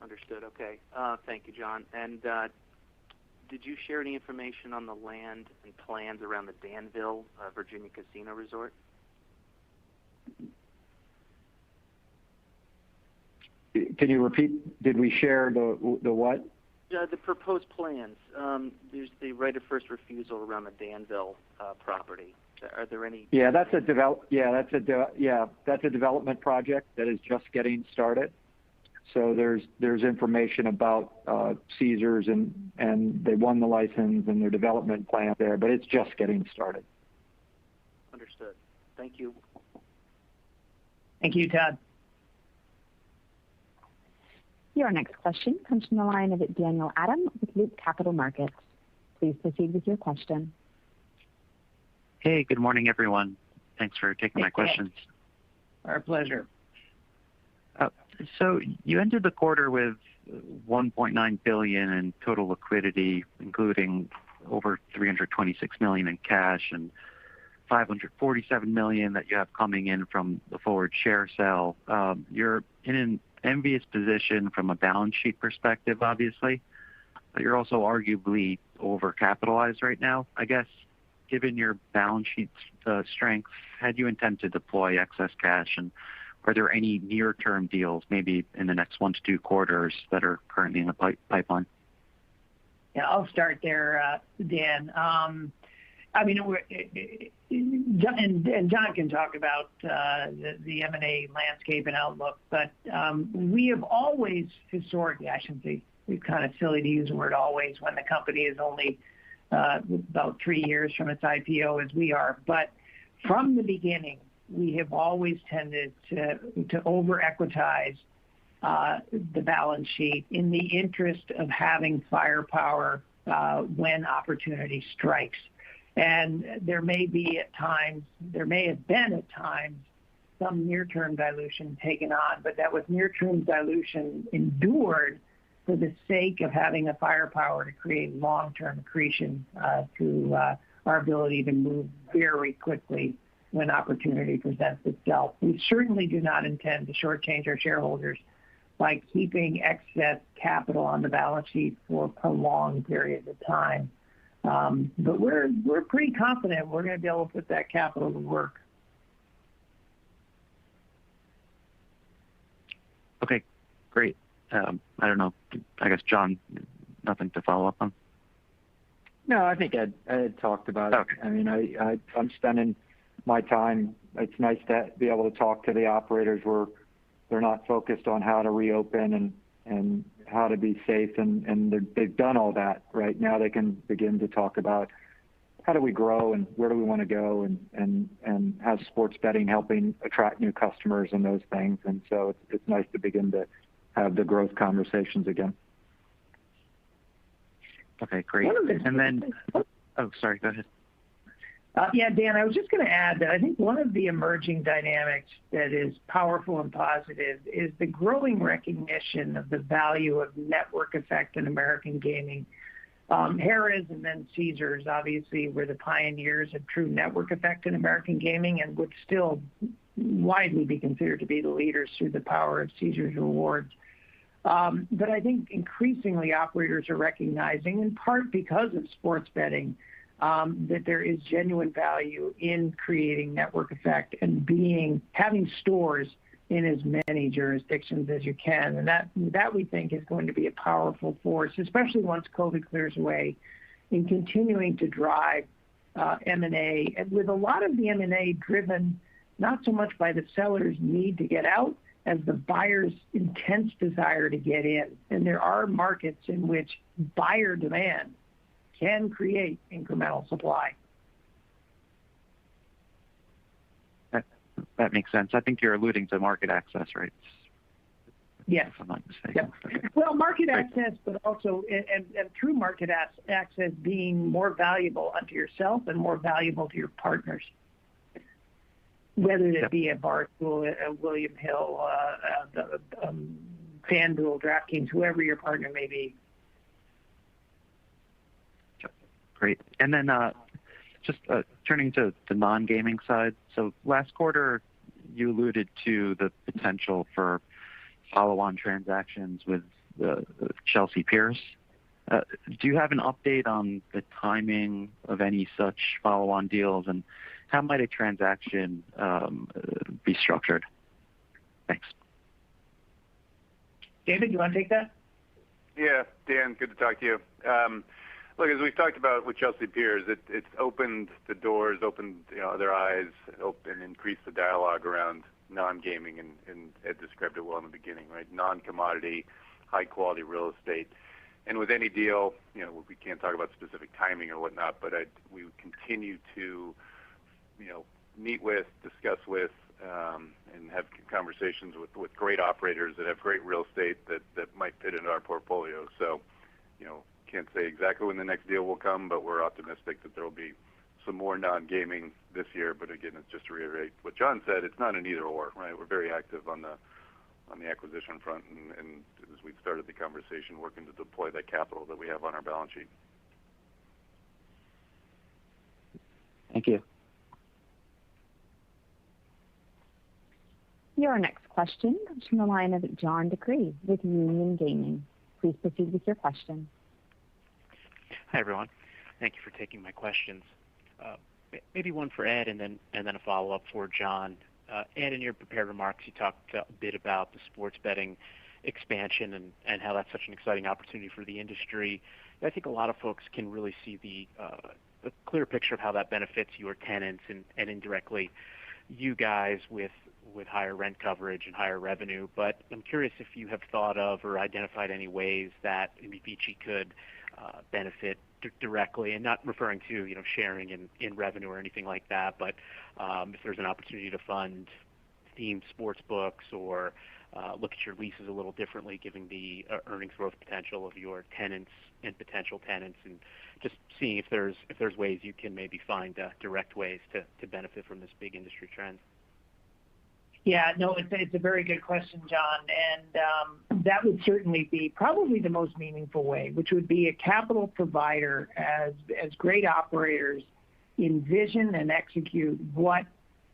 Understood. Okay. Thank you, John. And did you share any information on the land and plans around the Danville, Virginia Casino Resort? Can you repeat? Did we share the what? The proposed plans. There's the right of first refusal around the Danville property. Are there any? Yeah, that's a development project that is just getting started. So there's information about Caesars and they won the license and their development plan there, but it's just getting started. Understood. Thank you. Thank you, Todd. Your next question comes from the line of Daniel Adam with Loop Capital Markets. Please proceed with your question. Hey, good morning, everyone. Thanks for taking my questions. Our pleasure. So you ended the quarter with $1.9 billion in total liquidity, including over $326 million in cash and $547 million that you have coming in from the forward share sale. You're in an envious position from a balance sheet perspective, obviously, but you're also arguably overcapitalized right now. I guess, given your balance sheet strength, how do you intend to deploy excess cash, and are there any near-term deals, maybe in the next 1 to 2 quarters, that are currently in the pipeline? Yeah, I'll start there, Dan. I mean, John can talk about the M&A landscape and outlook, but we have always, historically, I should say, it's kind of silly to use the word always when the company is only about 3 years from its IPO as we are. But from the beginning, we have always tended to over-equitize the balance sheet in the interest of having firepower when opportunity strikes. And there may have been at times, some near-term dilution taken on, but that was near-term dilution endured for the sake of having the firepower to create long-term accretion through our ability to move very quickly when opportunity presents itself. We certainly do not intend to shortchange our shareholders by keeping excess capital on the balance sheet for prolonged periods of time. But we're pretty confident we're going to be able to put that capital to work. Okay, great. I don't know. I guess, John, nothing to follow up on? No, I think Ed talked about it. Okay. I mean, I'm spending my time. It's nice to be able to talk to the operators where they're not focused on how to reopen and how to be safe, and they've done all that. Right now they can begin to talk about how do we grow and where do we want to go, and how's sports betting helping attract new customers and those things. And so it's nice to begin to have the growth conversations again. Okay, great. And then, oh, sorry, go ahead. Yeah, Dan, I was just going to add that I think one of the emerging dynamics that is powerful and positive is the growing recognition of the value of network effect in American gaming. Harrah's and then Caesars obviously were the pioneers of true network effect in American gaming and would still widely be considered to be the leaders through the power of Caesars Rewards. But I think increasingly operators are recognizing, in part because of sports betting, that there is genuine value in creating network effect and having stores in as many jurisdictions as you can. And that we think is going to be a powerful force, especially once COVID clears away, in continuing to drive M&A. And with a lot of the M&A driven not so much by the seller's need to get out as the buyer's intense desire to get in. And there are markets in which buyer demand can create incremental supply. That makes sense. I think you're alluding to market access, right? Yes. If I'm not mistaken. Yep. Okay. Well, market access, but also, and through market access being more valuable unto yourself and more valuable to your partners. Whether it be a Barstool, a William Hill, FanDuel, DraftKings, whoever your partner may be. Great. And then just turning to the non-gaming side. So last quarter, you alluded to the potential for follow-on transactions with Chelsea Piers. Do you have an update on the timing of any such follow-on deals, and how might a transaction be structured? Thanks. David, you want to take that? Yeah, Dan, good to talk to you. Look, as we've talked about with Chelsea Piers, it's opened the doors, opened their eyes, and increased the dialogue around non-gaming, and Ed described it well in the beginning, right? Non-commodity, high-quality real estate. And with any deal, we can't talk about specific timing or whatnot, but we would continue to, meet with, discuss with and have conversations with great operators that have great real estate that might fit into our portfolio. So, can't say exactly when the next deal will come, but we're optimistic that there will be some more non-gaming this year. But again, it's just to reiterate what John said, it's not an either or, right? We're very active on the acquisition front, and as we started the conversation, working to deploy that capital that we have on our balance sheet. Thank you. Your next question comes from the line of John DeCree with Union Gaming. Please proceed with your question. Hi, everyone. Thank you for taking my questions. Maybe one for Ed and then a follow-up for John. Ed, in your prepared remarks, you talked a bit about the sports betting expansion and how that's such an exciting opportunity for the industry. I think a lot of folks can really see the clear picture of how that benefits your tenants and indirectly you guys with higher rent coverage and higher revenue. But I'm curious if you have thought of or identified any ways that Vici could benefit directly, and not referring to sharing in revenue or anything like that, but if there's an opportunity to fund themed sports books or look at your leases a little differently, given the earnings growth potential of your tenants and potential tenants, and just seeing if there's ways you can maybe find direct ways to benefit from this big industry trend. Yeah, no, it's a very good question, John, and that would certainly be probably the most meaningful way, which would be a capital provider as great operators envision and execute what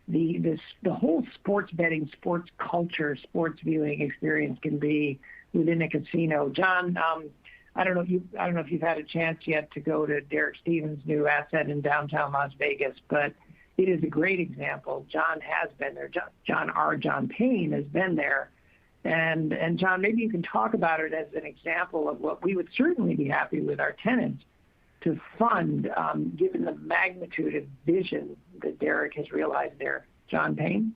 the whole sports betting, sports culture, sports viewing experience can be within a casino. John, I don't know if you've had a chance yet to go to Derek Stevens' new asset in downtown Las Vegas, but it is a great example. John has been there. John Payne has been there. And John, maybe you can talk about it as an example of what we would certainly be happy with our tenants to fund, given the magnitude of vision that Derek has realized there. John Payne?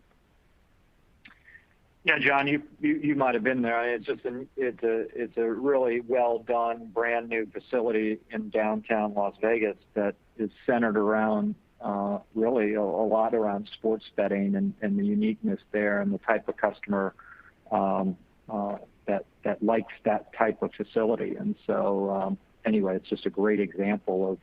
Yeah, John, you might have been there. It's a really well done, brand new facility in downtown Las Vegas that is centered around really a lot around sports betting and the uniqueness there and the type of customer that likes that type of facility. And so anyway, it's just a great example of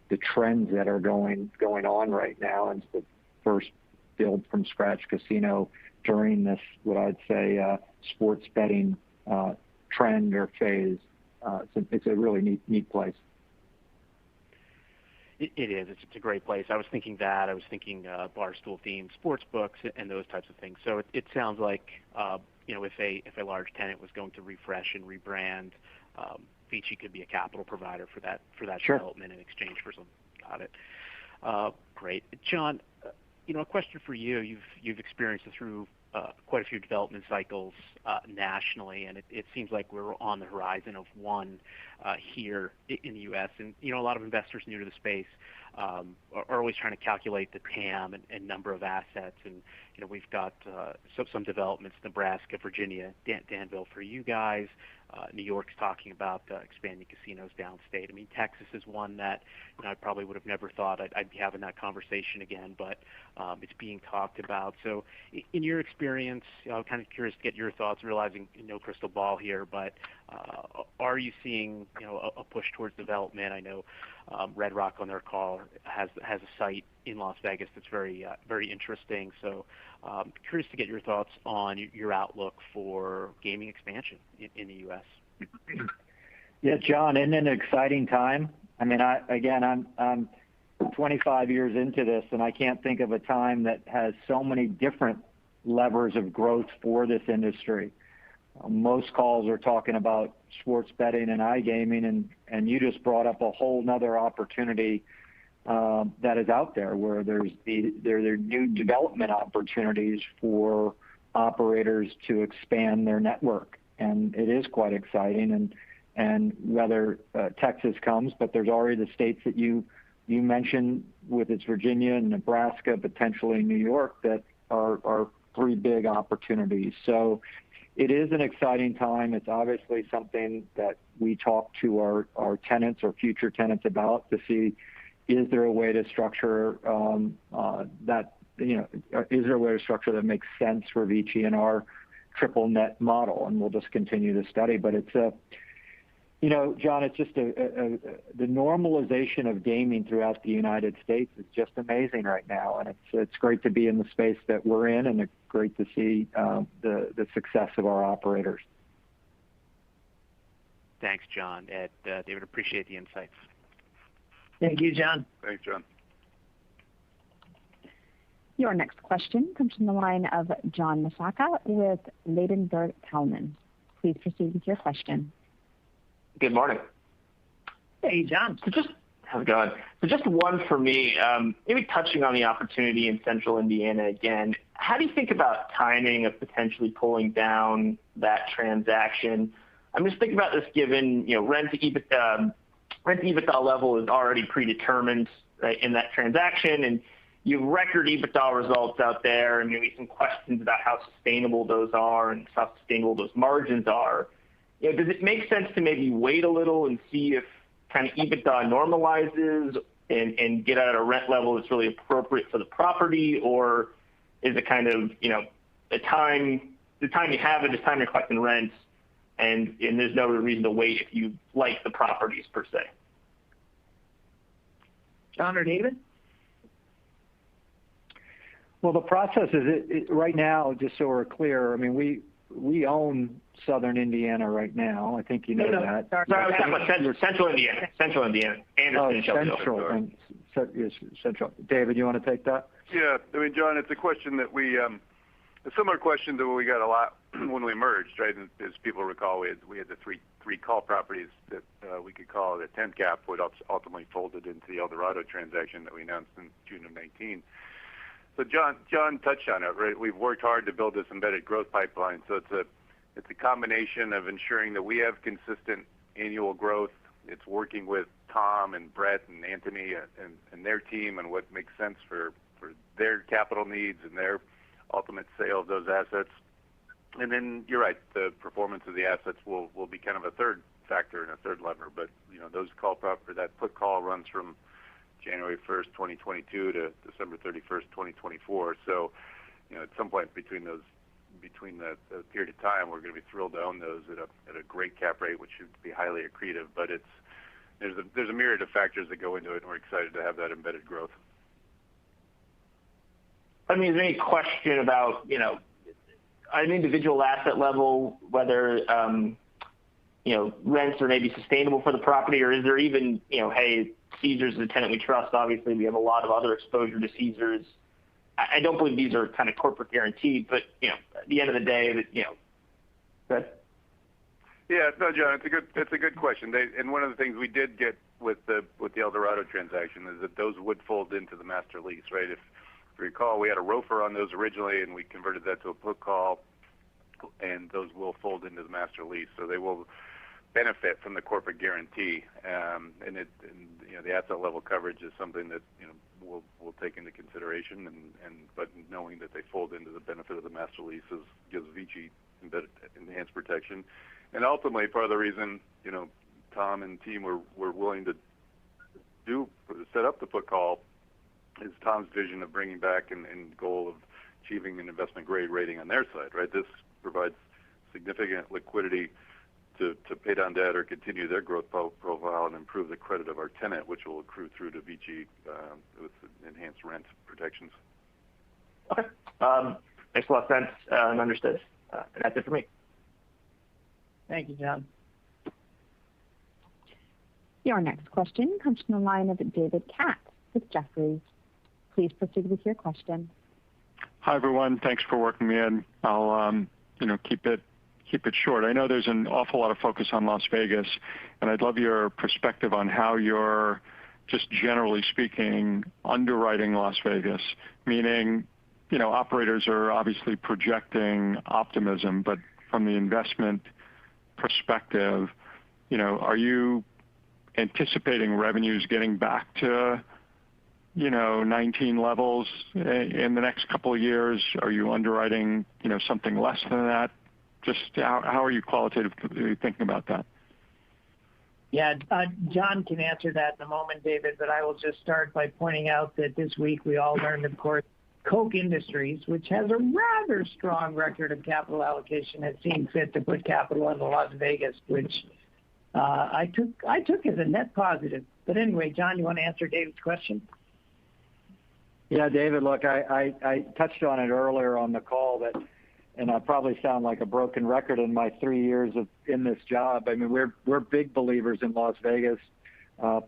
the trends that are going on right now. And it's the first build from scratch casino during this, what I'd say, sports betting trend or phase. It's a really neat place. It is. It's a great place. I was thinking that. I was thinking barstool themed sports books and those types of things. So it sounds like if a large tenant was going to refresh and rebrand, Vici could be a capital provider for that Sure. development in exchange for some. Got it. Great, John. A question for you. You've experienced it through quite a few development cycles nationally, and it seems like we're on the horizon of one here in the U.S. And a lot of investors new to the space are always trying to calculate the TAM and number of assets. And we've got some developments: Nebraska, Virginia, Danville for you guys. New York's talking about expanding casinos downstate. I mean, Texas is one that I probably would have never thought I'd be having that conversation again, but it's being talked about. So in your experience, I'm kind of curious to get your thoughts, realizing no crystal ball here, but are you seeing a push towards development? I know Red Rock on their call has a site in Las Vegas that's very interesting. So curious to get your thoughts on your outlook for gaming expansion in the U.S. Yeah, John, isn't it an exciting time? I mean, I'm 25 years into this, and I can't think of a time that has so many different levers of growth for this industry. Most calls are talking about sports betting and iGaming, and you just brought up a whole nother opportunity that is out there, where there are new development opportunities for operators to expand their network, and it is quite exciting. And whether Texas comes, but there's already the states that you mentioned with its Virginia and Nebraska, potentially New York, that are three big opportunities. So it is an exciting time. It's obviously something that we talk to our tenants or future tenants about to see, is there a way to structure is there a way to structure that makes sense for Vici in our triple net model? And we'll just continue to study. But it's John, it's just the normalization of gaming throughout the United States is just amazing right now, and it's great to be in the space that we're in, and it's great to see the success of our operators. Thanks, John. Ed, David, appreciate the insights. Thank you, John. Thanks, John. Your next question comes from the line of John Massocca with Ladenburg Thalmann. Please proceed with your question. Good morning. Hey, John. How's it going? So just one for me, maybe touching on the opportunity in Central Indiana again. How do you think about timing of potentially pulling down that transaction? I'm just thinking about this given, rent to EBITDA level is already predetermined, right, in that transaction, and you have record EBITDA results out there, and maybe some questions about how sustainable those are and how sustainable those margins are. Does it make sense to maybe wait a little and see if kind of EBITDA normalizes and get at a rent level that's really appropriate for the property, or is it kind of the time you have it is time you're collecting rent, and there's no reason to wait if you like the properties per se? John or David? Well, the process is right now, just so we're clear. I mean, we own Southern Indiana right now. I think you know that. Sorry, I was talking about Central Indiana. Central. Central. David, you want to take that? Yeah. I mean, John, it's a question that a similar question to what we got a lot when we merged, right? And as people recall, we had the three call properties that we could call the 10 cap, which ultimately folded into the Eldorado transaction that we announced in June of 19. So John touched on it, right? We've worked hard to build this embedded growth pipeline. So it's a combination of ensuring that we have consistent annual growth. It's working with Tom and Brett and Anthony and their team and what makes sense for their capital needs and their ultimate sale of those assets. And then you're right, the performance of the assets will be kind of a third factor and a third lever. But those that put call runs from January 1st, 2022 to December 31st, 2024. So, at some point between the period of time, we're going to be thrilled to own those at a great cap rate, which should be highly accretive. But there's a myriad of factors that go into it, and we're excited to have that embedded growth. I mean, is there any question about, at an individual asset level, whether, rents are maybe sustainable for the property, or is there even, hey, Caesars is a tenant we trust. Obviously, we have a lot of other exposure to Caesars. I don't believe these are kind of corporate guaranteed, but, at the end of the day, that. Yeah, no, John, it's a good question. And one of the things we did get with the Eldorado transaction is that those would fold into the master lease, right? If you recall, we had a ROFR on those originally, and we converted that to a put call, and those will fold into the master lease. So they will benefit from the corporate guarantee, and the asset level coverage is something that we'll take into consideration, but knowing that they fold into the benefit of the master leases gives Vici enhanced protection, and ultimately part of the reason Tom and team were willing to set up the put call is Tom's vision of bringing back and goal of achieving an investment grade rating on their side, right? This provides significant liquidity to pay down debt or continue their growth profile and improve the credit of our tenant, which will accrue through to Vici with enhanced rent protections. Okay. Makes a lot of sense and understood. And that's it for me. Thank you, John. Your next question comes from the line of David Katz with Jefferies. Please proceed with your question. Hi, everyone. Thanks for working me in. I'll keep it short. I know there's an awful lot of focus on Las Vegas, and I'd love your perspective on how you're, just generally speaking, underwriting Las Vegas, meaning, operators are obviously projecting optimism, but from the investment perspective, are you anticipating revenues getting back to 19 levels in the next couple of years? Are you underwriting something less than that? Just how are you qualitatively thinking about that? Yeah, John can answer that in a moment, David, but I will just start by pointing out that this week we all learned, of course, Koch Industries, which has a rather strong record of capital allocation, has seen fit to put capital into Las Vegas, which I took as a net positive. But anyway, John, you want to answer David's question? Yeah, David, look, I touched on it earlier on the call and I probably sound like a broken record in my 3 years in this job. I mean, we're big believers in Las Vegas,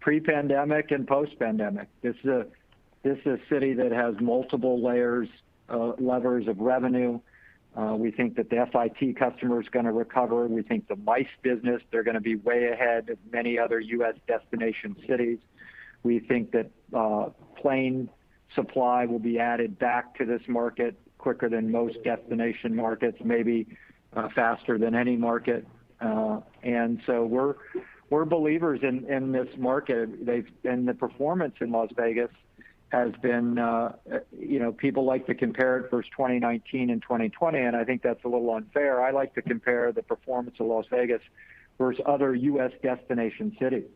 pre-pandemic and post-pandemic. This is a city that has multiple levers of revenue. We think that the FIT customer is going to recover. We think the MICE business, they're going to be way ahead of many other U.S. destination cities. We think that plane supply will be added back to this market quicker than most destination markets, maybe faster than any market. And so we're believers in this market. And the performance in Las Vegas has been, people like to compare it versus 2019 and 2020, and I think that's a little unfair. I like to compare the performance of Las Vegas versus other U.S. destination cities.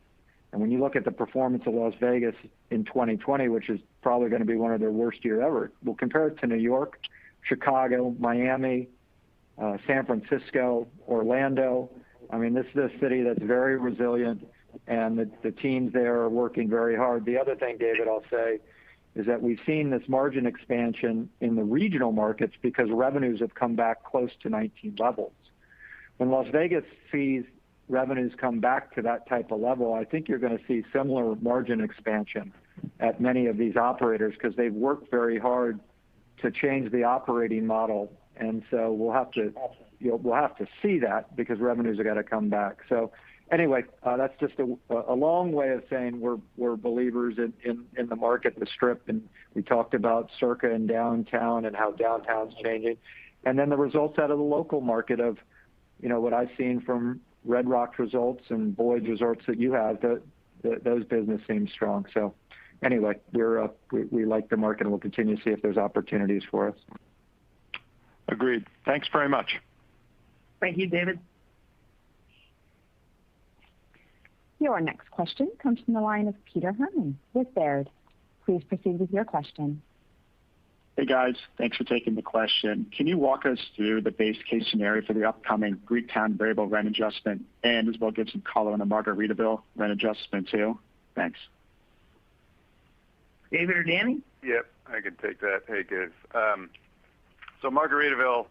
And when you look at the performance of Las Vegas in 2020, which is probably going to be one of their worst year ever, we'll compare it to New York, Chicago, Miami, San Francisco, Orlando. I mean, this is a city that's very resilient, and the teams there are working very hard. The other thing, David, I'll say, is that we've seen this margin expansion in the regional markets because revenues have come back close to 19 levels. When Las Vegas sees revenues come back to that type of level, I think you're going to see similar margin expansion at many of these operators because they've worked very hard to change the operating model. And so we'll have to see that because revenues are going to come back. So anyway, that's just a long way of saying we're believers in the market, the Strip, and we talked about Circa and downtown and how downtown's changing. And then the results out of the local market of, what I've seen from Red Rock's results and Boyd's results that you have, those business seem strong. So anyway, we like the market and we'll continue to see if there's opportunities for us. Agreed. Thanks very much. Thank you, David. Your next question comes from the line of Peter Hermann with Baird. Please proceed with your question. Hey guys, thanks for taking the question. Can you walk us through the base case scenario for the upcoming Greektown variable rent adjustment and as well give some color on the Margaritaville rent adjustment too? Thanks. David or Danny? Yep, I can take that. Hey guys. So Margaritaville,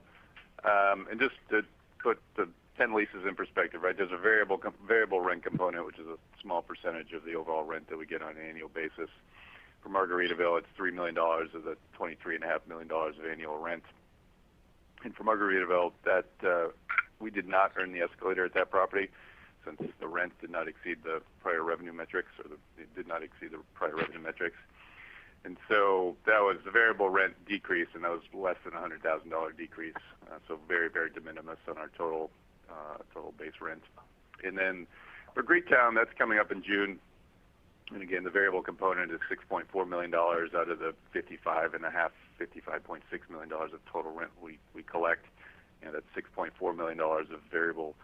and just to put the 10 leases in perspective, right? There's a variable rent component, which is a small percentage of the overall rent that we get on an annual basis. For Margaritaville, it's $3 million of the $23.5 million of annual rent. And for Margaritaville, that we did not earn the escalator at that property since the rent did not exceed the prior revenue metrics, it did not exceed the prior revenue metrics. And so that was the variable rent decrease, and that was less than a $100,000 decrease. So very, very de minimis on our total base rent. And then for Greektown, that's coming up in June. And again, the variable component is $6.4 million out of the $55.6 million of total rent we collect. And that $6.4 million of variable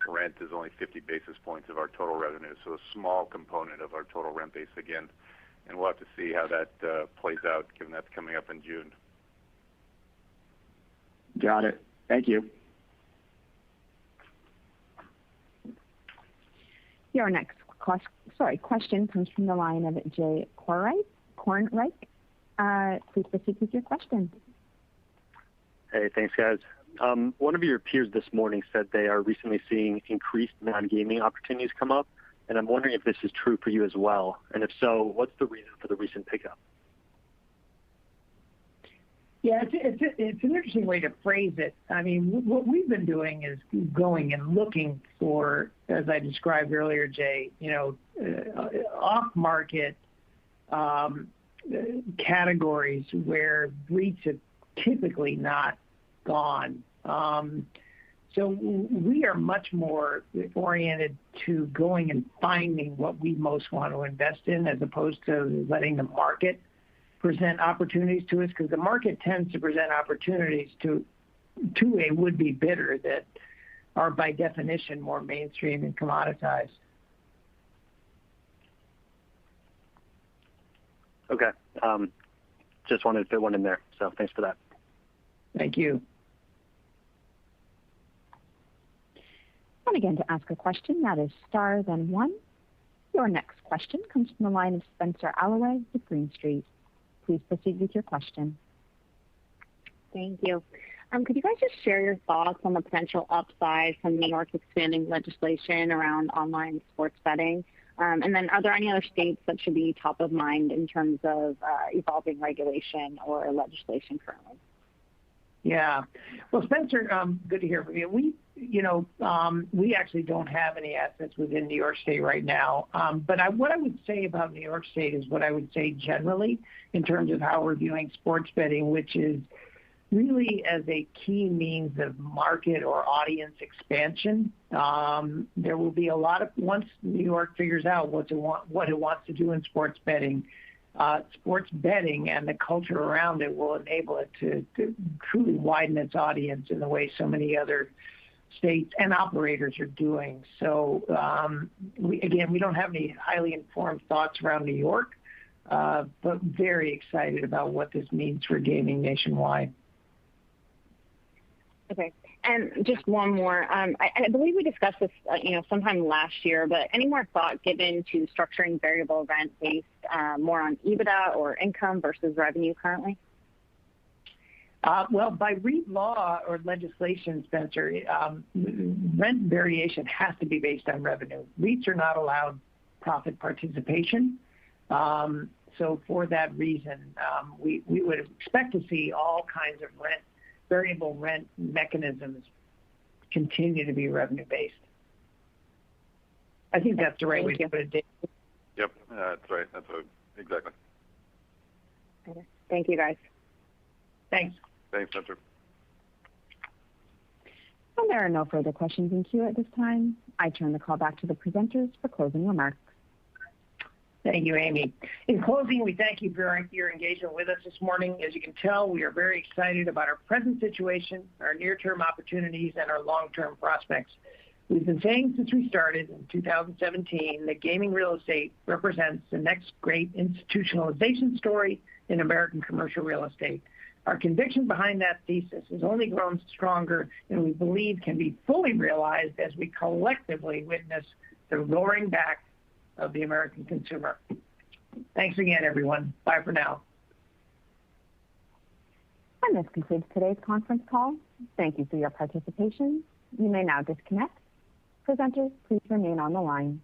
rent is only 50 basis points of our total revenue. So a small component of our total rent base again. And we'll have to see how that plays out, given that's coming up in June. Got it. Thank you. Your next question comes from the line of Jay Kornreich. Please proceed with your question. Hey, thanks, guys. One of your peers this morning said they are recently seeing increased non-gaming opportunities come up, and I'm wondering if this is true for you as well. And if so, what's the reason for the recent pickup? Yeah, it's an interesting way to phrase it. I mean, what we've been doing is going and looking for, as I described earlier, Jay, off-market categories where REITs have typically not gone. So we are much more oriented to going and finding what we most want to invest in as opposed to letting the market present opportunities to us, because the market tends to present opportunities to a would-be bidder that are by definition more mainstream and commoditized. Okay. Just wanted to fit one in there. So thanks for that. Thank you. And again, to ask a question, that is star then one. Your next question comes from the line of Spencer Allaway with Green Street. Please proceed with your question. Thank you. Could you guys just share your thoughts on the potential upside from New York expanding legislation around online sports betting? And then are there any other states that should be top of mind in terms of evolving regulation or legislation currently? Yeah. Well, Spencer, good to hear from you. We actually don't have any assets within New York State right now. But what I would say about New York State is what I would say generally in terms of how we're viewing sports betting, which is really as a key means of market or audience expansion. There will be a lot of, once New York figures out what it wants to do in sports betting and the culture around it will enable it to truly widen its audience in the way so many other states and operators are doing. So we don't have any highly informed thoughts around New York, but very excited about what this means for gaming nationwide. Okay. And just one more. I believe we discussed this, sometime last year, but any more thought given to structuring variable rent based more on EBITDA or income versus revenue currently? Well, by REIT law or legislation, Spencer, rent variation has to be based on revenue. REITs are not allowed profit participation. So for that reason, we would expect to see all kinds of variable rent mechanisms continue to be revenue based. I think that's the right way to put it, Dave. Yep, that's right. Exactly. Okay. Thank you, guys. Thanks. Thanks, Spencer. And there are no further questions in queue at this time. I turn the call back to the presenters for closing remarks. Thank you, Amy. In closing, we thank you for your engagement with us this morning. As you can tell, we are very excited about our present situation, our near-term opportunities, and our long-term prospects. We've been saying since we started in 2017 that gaming real estate represents the next great institutionalization story in American commercial real estate. Our conviction behind that thesis has only grown stronger and we believe can be fully realized as we collectively witness the roaring back of the American consumer. Thanks again, everyone. Bye for now. And this concludes today's conference call. Thank you for your participation. You may now disconnect. Presenters, please remain on the line.